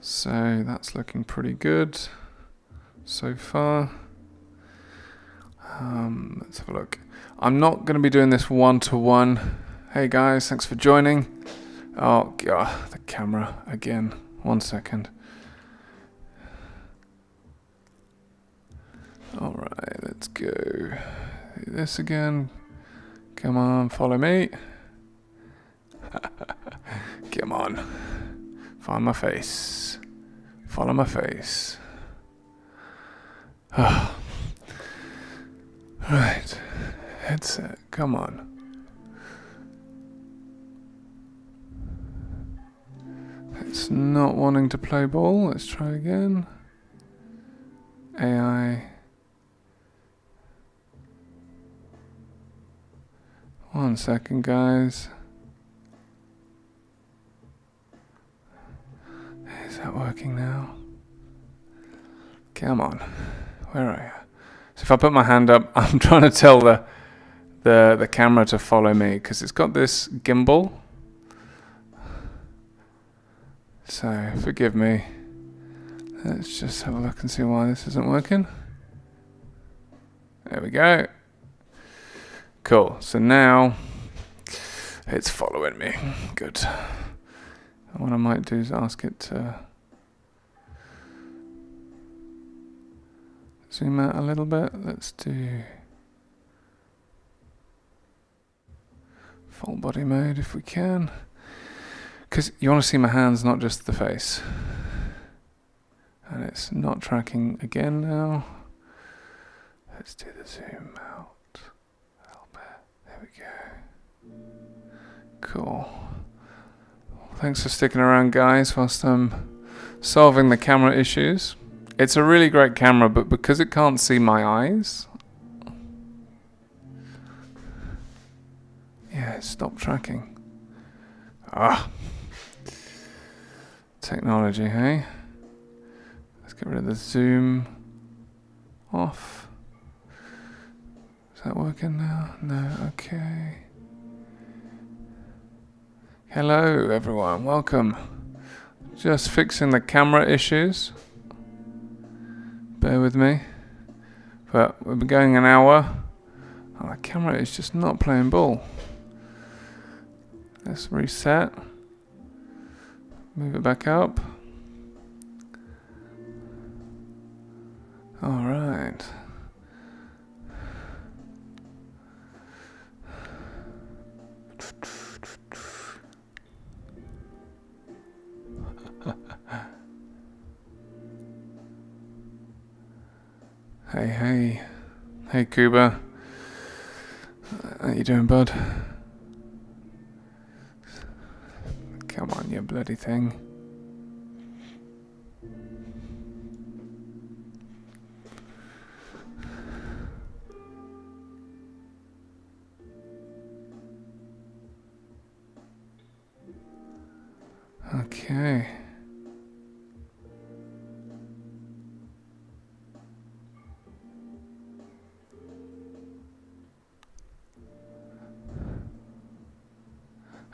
So that's looking pretty good. so far. Let's have a look. I'm not going to be doing this one-to-one. Hey guys, thanks for joining. Oh god, the camera again. 1 second. Alright, let's go. Do this again. Come on, follow me. Come on. Find my face. Follow my face. Right. Headset. Come on. It's not wanting to play ball. Let's try again. AI. 1 second, guys. Is that working now? Come on. Where are you? So if I put my hand up, I'm trying to tell the camera to follow me because it's got this gimbal. So forgive me. Let's just have a look and see why this isn't working. There we go. Cool. So now it's following me. Good. And what I might do is ask it to zoom out a little bit. Let's do full body mode if we can. Because you want to see my hands, not just the face. And it's not tracking again now. Let's do the zoom out a little bit. There we go. Cool. Thanks for sticking around, guys, whilst I'm solving the camera issues. It's a really great camera, but because it can't see my eyes, yeah, it stopped tracking. Ah. Technology, hey? Let's get rid of the zoom off. Is that working now? No, okay. Hello everyone, welcome. Just fixing the camera issues. Bear with me. But we've been going an hour. Oh, the camera is just not playing ball. Let's reset. Move it back up. All right. Hey. Hey, Cuba. How you doing, bud? Come on, you bloody thing. Okay.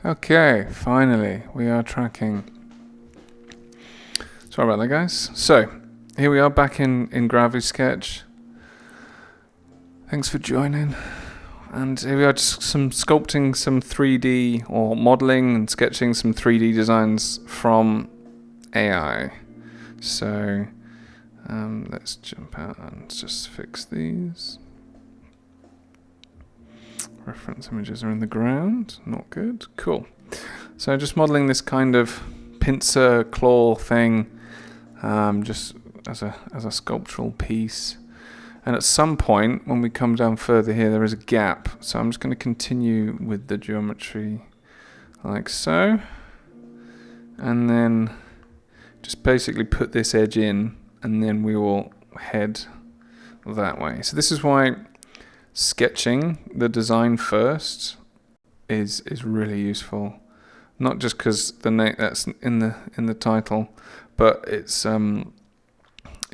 Okay, finally, we are tracking. Sorry about that, guys. So, here we are back in Gravity Sketch. Thanks for joining. And here we are, just some sculpting some 3D or modeling and sketching some 3D designs from AI. So, let's jump out and just fix these. Reference images are in the ground. Not good. Cool. So just modeling this kind of pincer claw thing, just as a sculptural piece. And at some point, when we come down further here, there is a gap. So I'm just going to continue with the geometry like so. And then just basically put this edge in, and then we will head that way. So this is why sketching the design first is really useful, not just because the name that's in the title, but it's it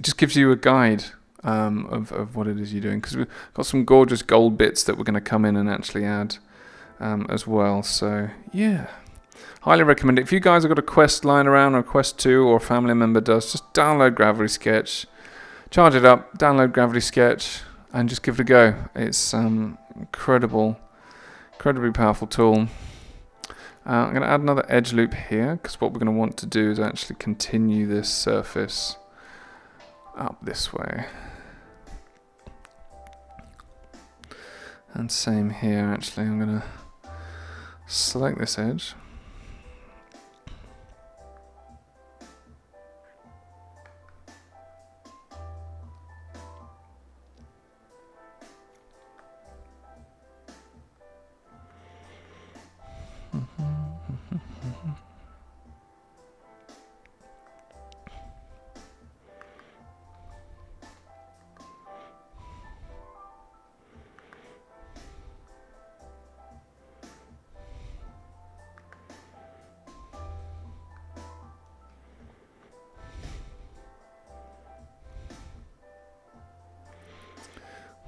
just gives you a guide of what it is you're doing, because we've got some gorgeous gold bits that we're going to come in and actually add as well. So yeah, highly recommend it. If you guys have got a quest lying around, or a quest 2, or a family member does, just download Gravity Sketch. charge it up, download Gravity Sketch, and just give it a go. It's incredibly powerful tool. I'm going to add another edge loop here, because what we're going to want to do is actually continue this surface up this way. And same here, actually. I'm going to select this edge.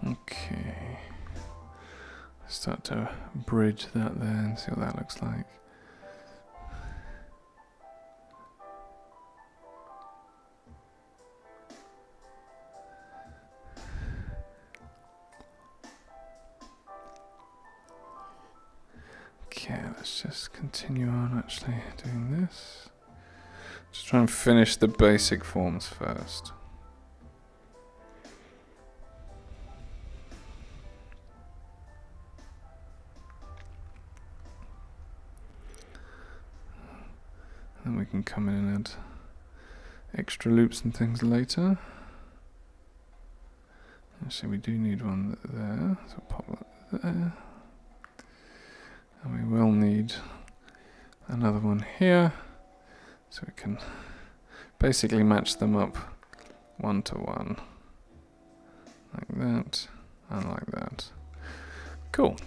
Okay, start to bridge that there and see what that looks like. Okay, let's just continue on actually doing this. Just try and finish the basic forms first. Then we can come in and add extra loops and things later. Actually, we do need one there, so pop that there. And we will need another one here, so we can basically match them up 1 to 1. Like that, and like that. Cool.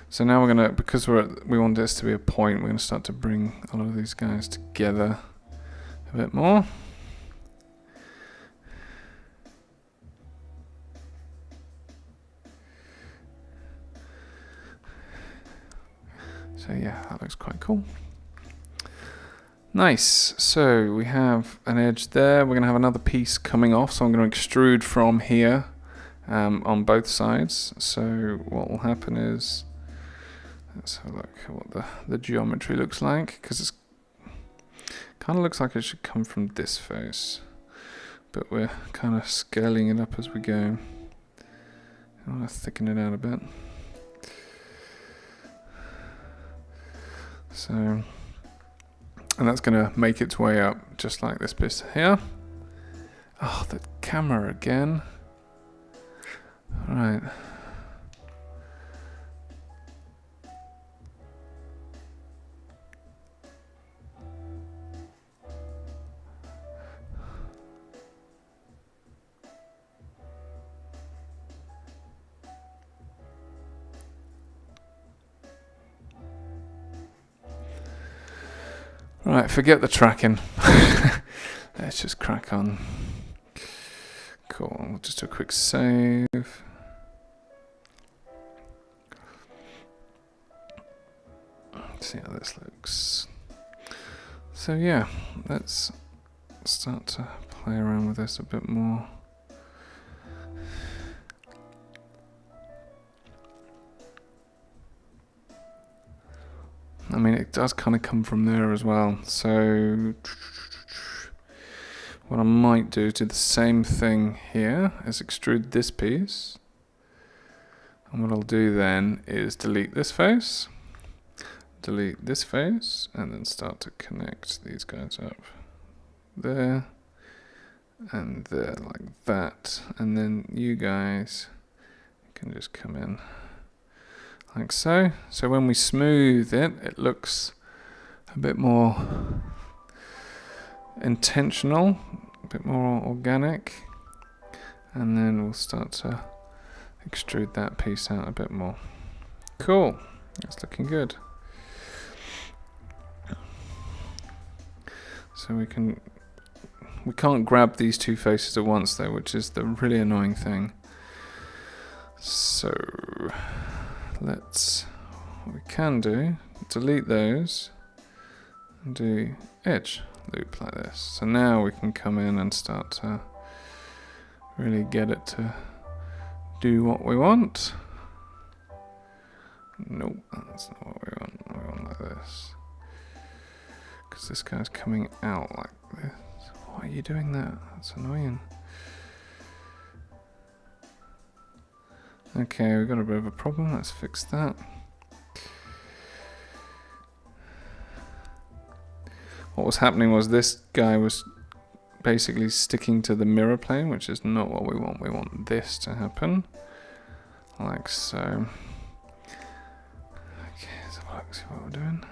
So now we're gonna, because we want this to be a point, we're gonna start to bring a lot of these guys together a bit more. So yeah, that looks quite cool. Nice. So we have an edge there. We're gonna have another piece coming off. So I'm gonna extrude from here on both sides. So what will happen is, let's have a look at what the geometry looks like, because it's kind of looks like it should come from this face, but we're kind of scaling it up as we go. I want to thicken it out a bit. So, and that's going to make its way up just like this bit here. Oh, the camera again. All right. Right, forget the tracking. Let's just crack on. Cool, we'll just do a quick save. Let's see how this looks. So yeah, let's start to play around with this a bit more. I mean, it does kind of come from there as well. So what I might do is do the same thing here, is extrude this piece. And what I'll do then is delete this face, and then start to connect these guys up there and there like that. And then you guys can just come in like so. So when we smooth it, it looks a bit more intentional, a bit more organic. And then we'll start to extrude that piece out a bit more. Cool, that's looking good. So we can't grab these two faces at once though, which is the really annoying thing. So what we can do, delete those and do edge loop like this. So now we can come in and start to really get it to do what we want. Nope, that's not what we want. We want like this. Because this guy's coming out like this. Why are you doing that? That's annoying. Okay, we've got a bit of a problem. Let's fix that. What was happening was this guy was basically sticking to the mirror plane, which is not what we want. We want this to happen, like so. Okay, so let's see what we're doing.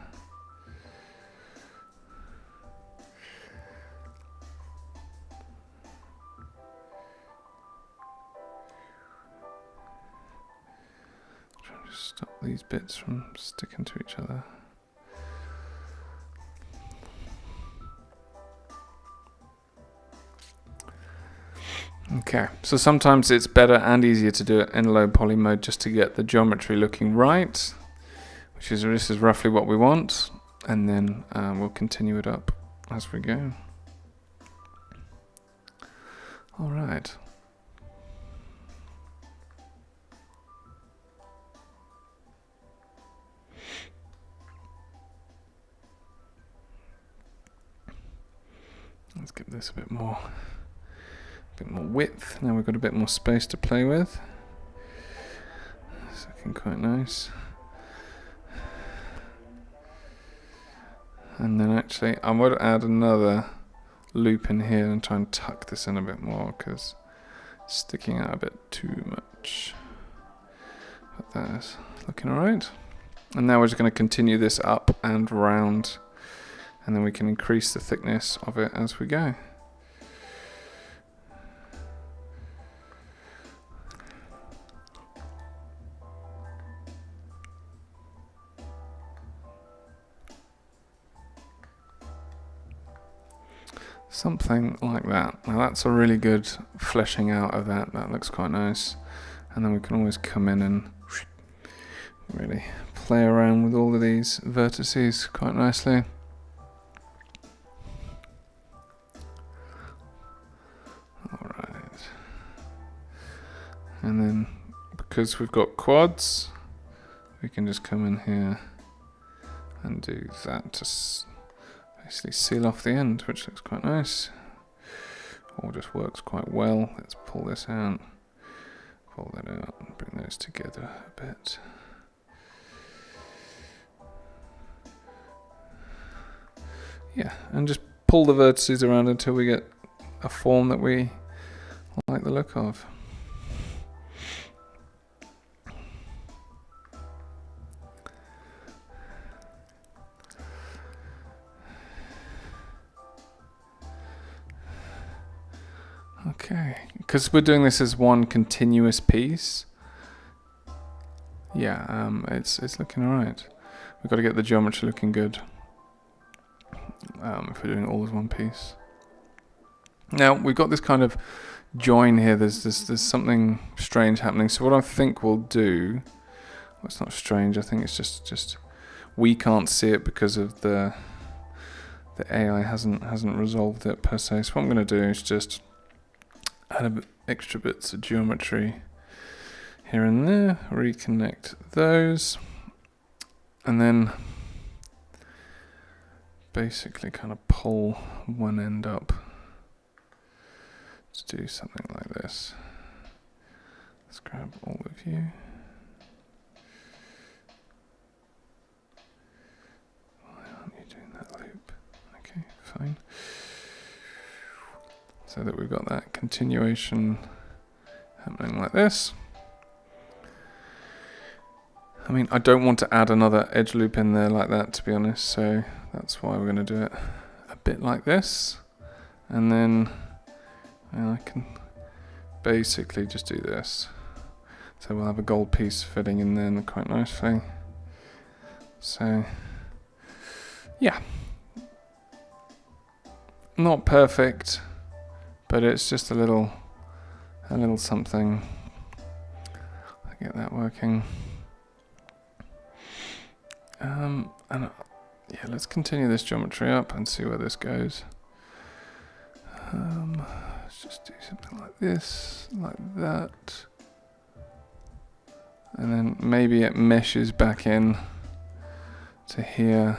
Trying to stop these bits from sticking to each other. Okay, so sometimes it's better and easier to do it in low poly mode just to get the geometry looking right, this is roughly what we want, and then we'll continue it up as we go. All right. Let's give this a bit more width. Now we've got a bit more space to play with. It's looking quite nice. And then actually I would add another loop in here and try and tuck this in a bit more because it's sticking out a bit too much. But that's looking alright. And now we're just going to continue this up and round, and then we can increase the thickness of it as we go. Something like that. Now that's a really good fleshing out of that. That looks quite nice. And then we can always come in and really play around with all of these vertices quite nicely. Alright. And then because we've got quads, we can just come in here and do that to basically seal off the end, which looks quite nice. All just works quite well. Let's pull this out, pull that out, and bring those together a bit. Yeah, and just pull the vertices around until we get a form that we like the look of. Okay, because we're doing this as one continuous piece. Yeah, it's looking alright. We've got to get the geometry looking good. If we're doing it all as one piece. Now we've got this kind of join here. There's something strange happening. So what I think we'll do, well, it's not strange. I think it's just we can't see it because of the AI hasn't resolved it per se. So what I'm going to do is just add extra bits of geometry here and there, reconnect those, and then basically kind of pull one end up to do something like this. Let's grab all of you. Why aren't you doing that loop? Okay, fine. So that we've got that continuation happening like this. I mean, I don't want to add another edge loop in there like that, to be honest, so that's why we're going to do it a bit like this. And then I can basically just do this. So we'll have a gold piece fitting in there quite nicely. So, yeah. Not perfect, but it's just a little something. I get that working. And yeah, let's continue this geometry up and see where this goes. Let's just do something like this, like that. And then maybe it meshes back in to here.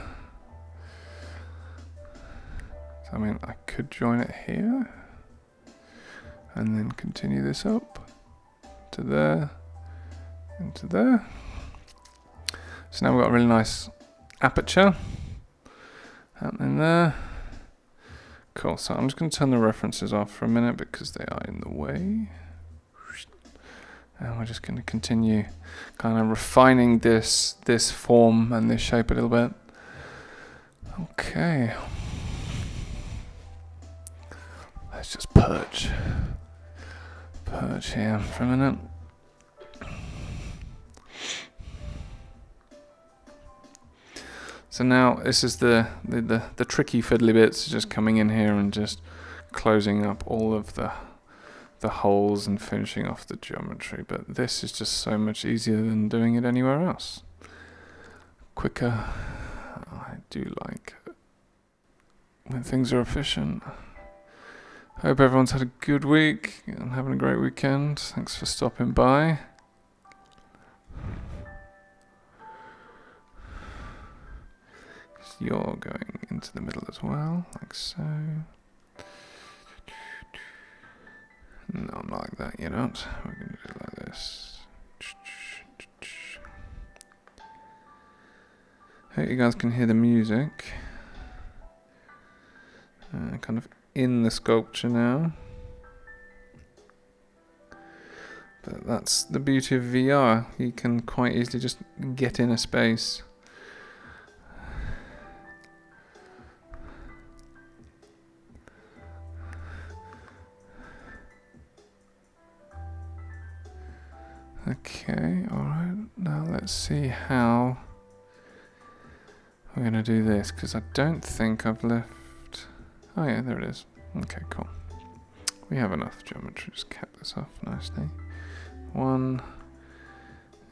So, I mean, I could join it here. And then continue this up to there, into there. So now we've got a really nice aperture happening there. Cool, so I'm just going to turn the references off for a minute because they are in the way. And we're just going to continue kind of refining this form and this shape a little bit. Okay. Let's just perch here for a minute. So now this is the tricky fiddly bits, just coming in here and just closing up all of the holes and finishing off the geometry. But this is just so much easier than doing it anywhere else. Quicker. I do like it when things are efficient. Hope everyone's had a good week and having a great weekend. Thanks for stopping by. You're going into the middle as well, like so. No, not like that, you're not. We're going to do it like this. Hope you guys can hear the music. Kind of in the sculpture now. But that's the beauty of VR. You can quite easily just get in a space. Okay, alright. Now let's see how we're going to do this, because I don't think I've left... Oh yeah, there it is. Okay, cool. We have enough geometry, just cap this off nicely. 1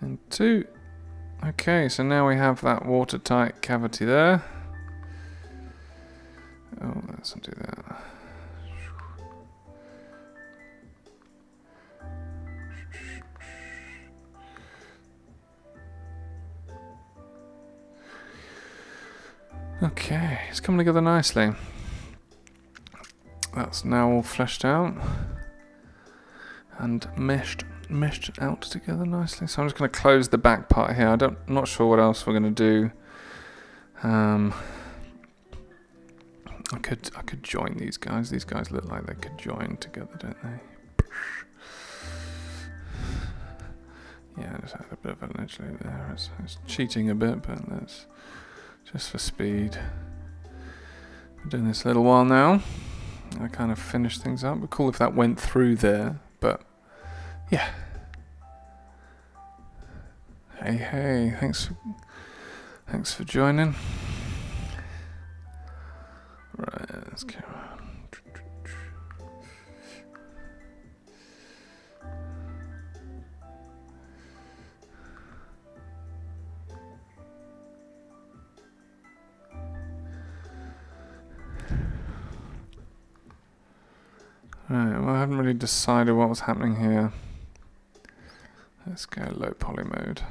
and 2. Okay, so now we have that watertight cavity there. Oh, let's not do that. Okay, it's coming together nicely. That's now all fleshed out and meshed out together nicely. So I'm just going to close the back part here. I'm not sure what else we're going to do. I could join these guys. These guys look like they could join together, don't they? Yeah, just had a bit of an edge loop there. It's cheating a bit, but that's just for speed. Been doing this a little while now. I kind of finished things up. It'd be cool if that went through there, but yeah. Hey, thanks for joining. Right, let's go on. Right, well, I haven't really decided what was happening here. Let's go low poly mode.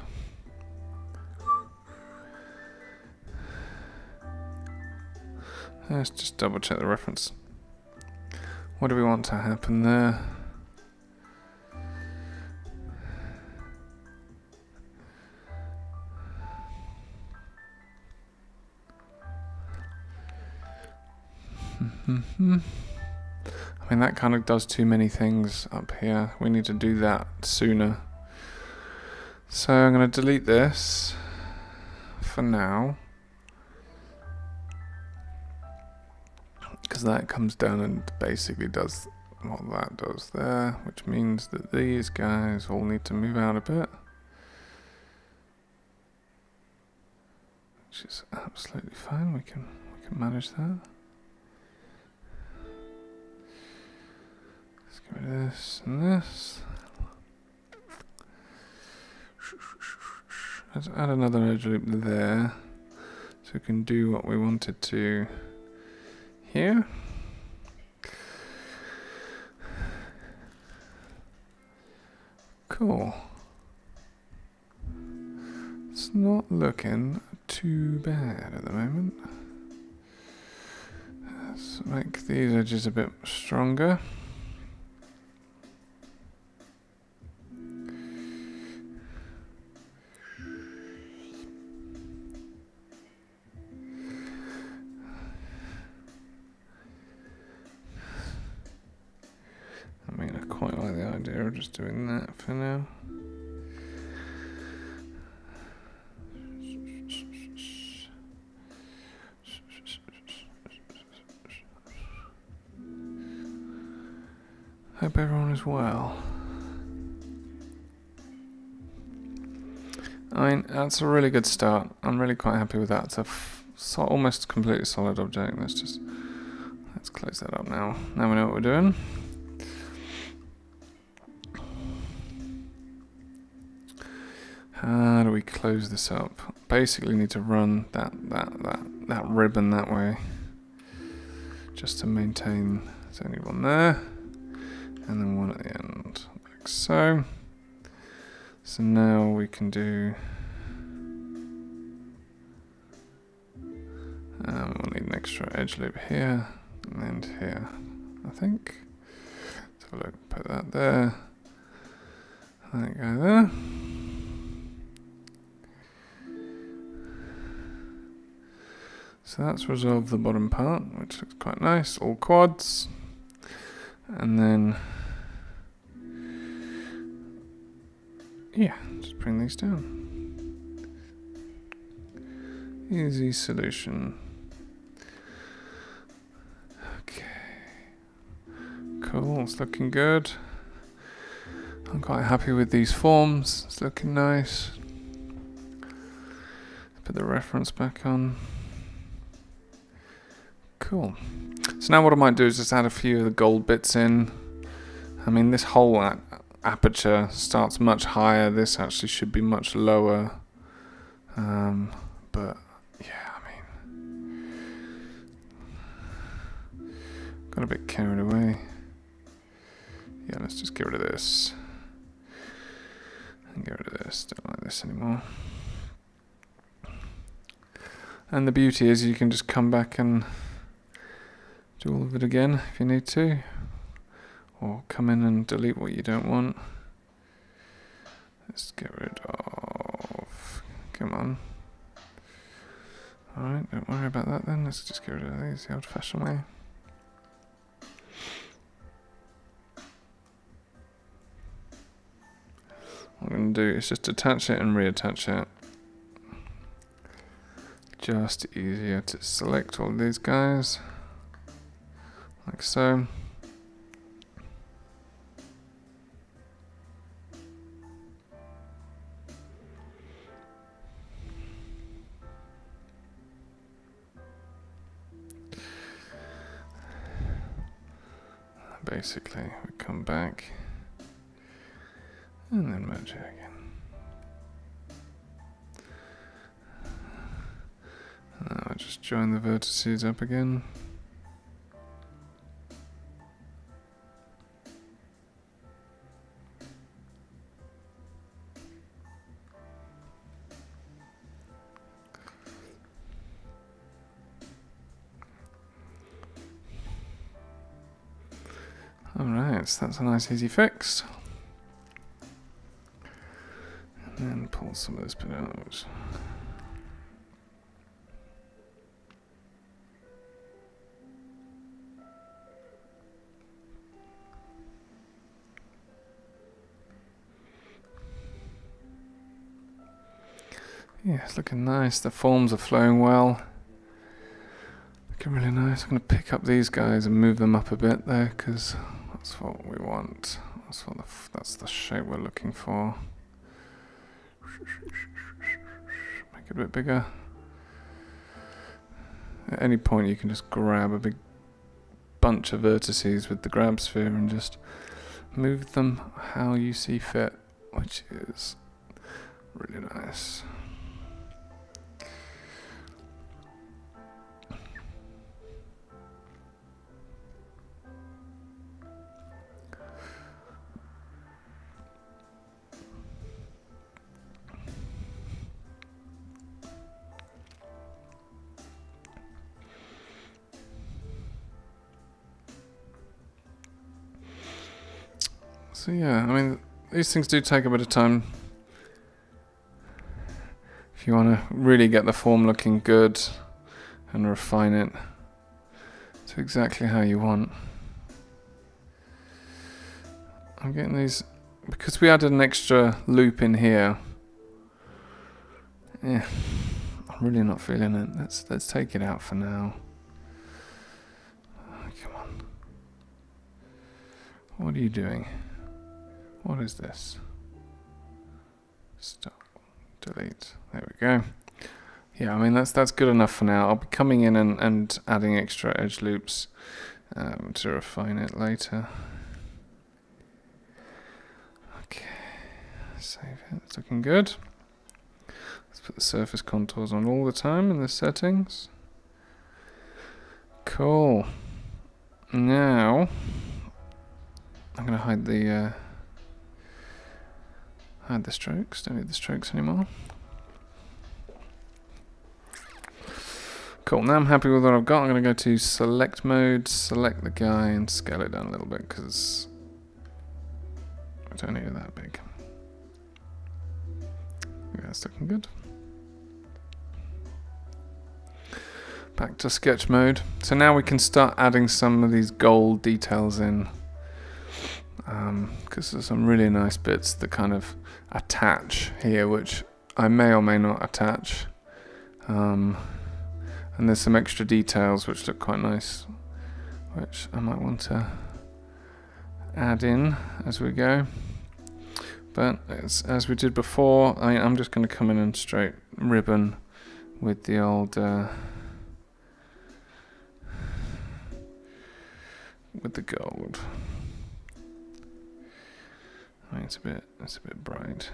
Let's just double check the reference. What do we want to happen there? I mean, that kind of does too many things up here. We need to do that sooner. So I'm going to delete this for now, because that comes down and basically does what that does there, which means that these guys all need to move out a bit, which is absolutely fine. We can manage that. Let's get rid of this and this. Let's add another edge loop there, so we can do what we wanted to here. Cool. It's not looking too bad at the moment. Let's make these edges a bit stronger. I mean, I quite like the idea of just doing that for now. Hope everyone is well. I mean, that's a really good start. I'm really quite happy with that. It's a almost completely solid object. Let's close that up now. Now we know what we're doing. How do we close this up? Basically need to run that ribbon that way, just to maintain. There's only one there, and then one at the end, like so. So now we can do. We'll need an extra edge loop here and here, I think. Let's have a look. Put that there. Let it go there. So that's resolved the bottom part, which looks quite nice. All quads. And then, yeah, just bring these down. Easy solution. Okay. Cool, it's looking good. I'm quite happy with these forms. It's looking nice. Put the reference back on. Cool. So now what I might do is just add a few of the gold bits in. I mean, this whole aperture starts much higher. This actually should be much lower. But yeah, I mean, got a bit carried away. Yeah, let's just get rid of this. And get rid of this. Don't like this anymore. And the beauty is you can just come back and do all of it again if you need to, or come in and delete what you don't want. Let's get rid of, come on. Alright, don't worry about that then, let's just get rid of these the old fashioned way. What I'm going to do is just attach it and reattach it. Just easier to select all of these guys. Like so. Basically, we come back and then merge it again. Now I just join the vertices up again. Alright, so that's a nice easy fix. And then pull some of this bit out. Yeah, it's looking nice. The forms are flowing well. Looking really nice. I'm going to pick up these guys and move them up a bit there, because that's what we want. That's the shape we're looking for. Make it a bit bigger. At any point you can just grab a big bunch of vertices with the grab sphere and just move them how you see fit, which is really nice. So yeah, I mean, these things do take a bit of time. If you want to really get the form looking good and refine it to exactly how you want. I'm getting these, because we added an extra loop in here. Yeah, I'm really not feeling it. Let's take it out for now. Oh, come on. What are you doing? What is this? Stop. Delete. There we go. Yeah, I mean that's good enough for now. I'll be coming in and adding extra edge loops to refine it later. Okay, save it. It's looking good. Let's put the surface contours on all the time in the settings. Cool. Now I'm gonna hide the strokes. Don't need the strokes anymore. Cool, now I'm happy with what I've got. I'm going to go to select mode, select the guy and scale it down a little bit because I don't need it that big. Yeah, that's looking good. Back to sketch mode. So now we can start adding some of these gold details in because there's some really nice bits that kind of attach here, which I may or may not attach. And there's some extra details which look quite nice, which I might want to add in as we go. But as we did before, I'm just going to come in and straight ribbon with the old with the gold. I mean, it's a bit bright.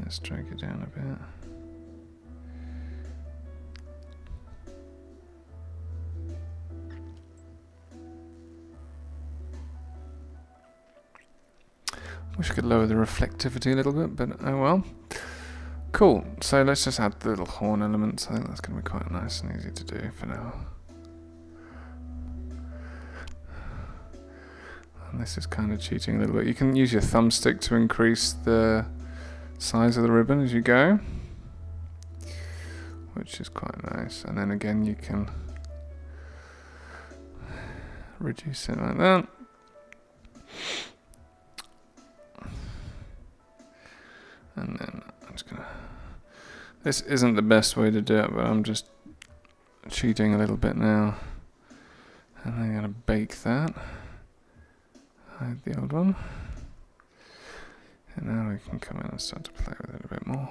Let's drag it down a bit. Wish I could lower the reflectivity a little bit, but oh well. Cool, so let's just add the little horn elements. I think that's going to be quite nice and easy to do for now. And this is kind of cheating a little bit. You can use your thumbstick to increase the size of the ribbon as you go, which is quite nice. And then again you can reduce it like that. And then I'm just gonna, this isn't the best way to do it, but I'm just cheating a little bit now. And I'm gonna bake that. Hide the old one. And now we can come in and start to play with it a bit more.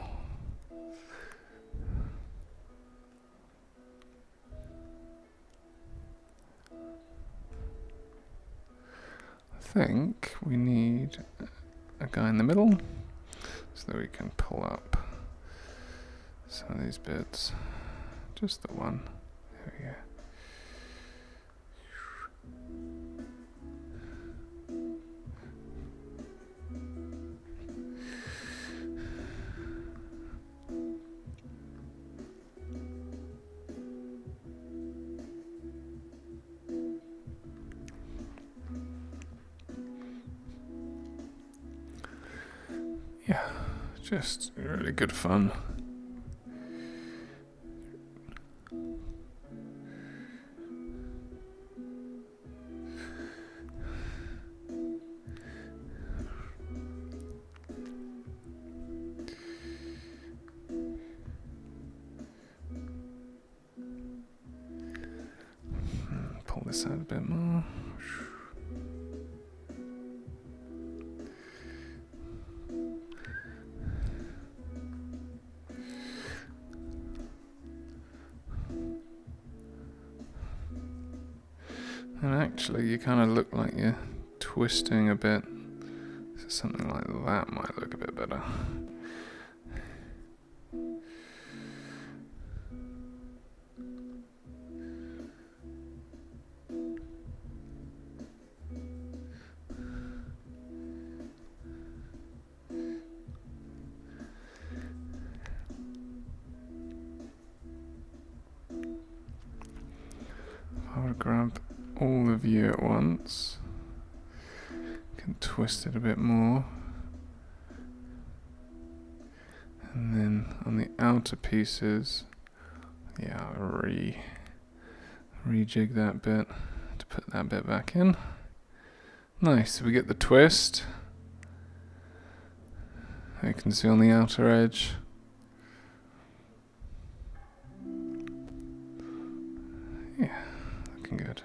I think we need a guy in the middle, so that we can pull up some of these bits. Just the one. There we go. Yeah, just really good fun. Pull this out a bit more. And actually, you kind of look like you're twisting a bit. So something like that might look a bit better. I would grab all of you at once. Can twist it a bit more. And then on the outer pieces, yeah, rejig that bit to put that bit back in. Nice, so we get the twist. You can see on the outer edge. Yeah, looking good.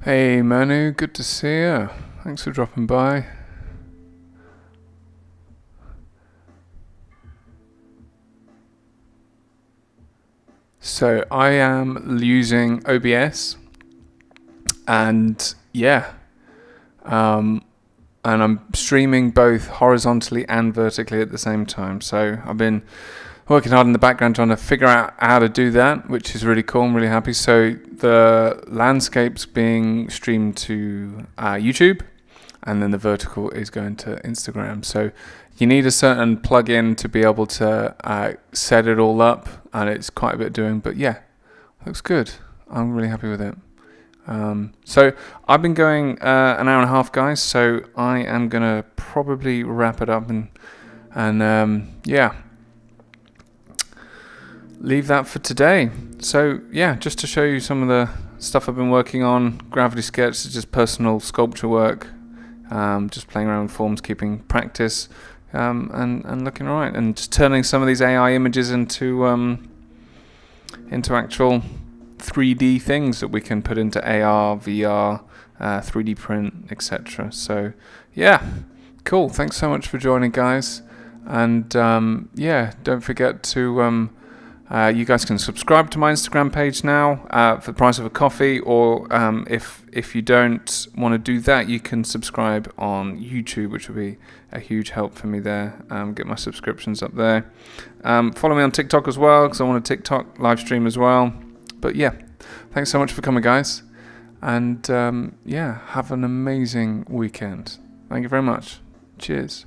Hey Manu, good to see you. Thanks for dropping by. So I am using OBS, and yeah, and I'm streaming both horizontally and vertically at the same time. So I've been working hard in the background trying to figure out how to do that, which is really cool. I'm really happy. So the landscape's being streamed to YouTube, and then the vertical is going to Instagram. So you need a certain plugin to be able to set it all up, and it's quite a bit doing, but yeah, looks good. I'm really happy with it. So I've been going an hour and a half, guys, so I am going to probably wrap it up and yeah, leave that for today. So yeah, just to show you some of the stuff I've been working on. Gravity Sketch is just personal sculpture work, just playing around with forms, keeping practice, and looking alright, and just turning some of these AI images into actual 3D things that we can put into AR, VR, 3D print, etc. So yeah, cool. Thanks so much for joining, guys, and yeah, don't forget to you guys can subscribe to my Instagram page now for the price of a coffee, or if you don't want to do that, you can subscribe on YouTube, which will be a huge help for me there. Get my subscriptions up there. Follow me on TikTok as well, because I want a TikTok live stream as well. But yeah, thanks so much for coming, guys, and yeah, have an amazing weekend. Thank you very much. Cheers.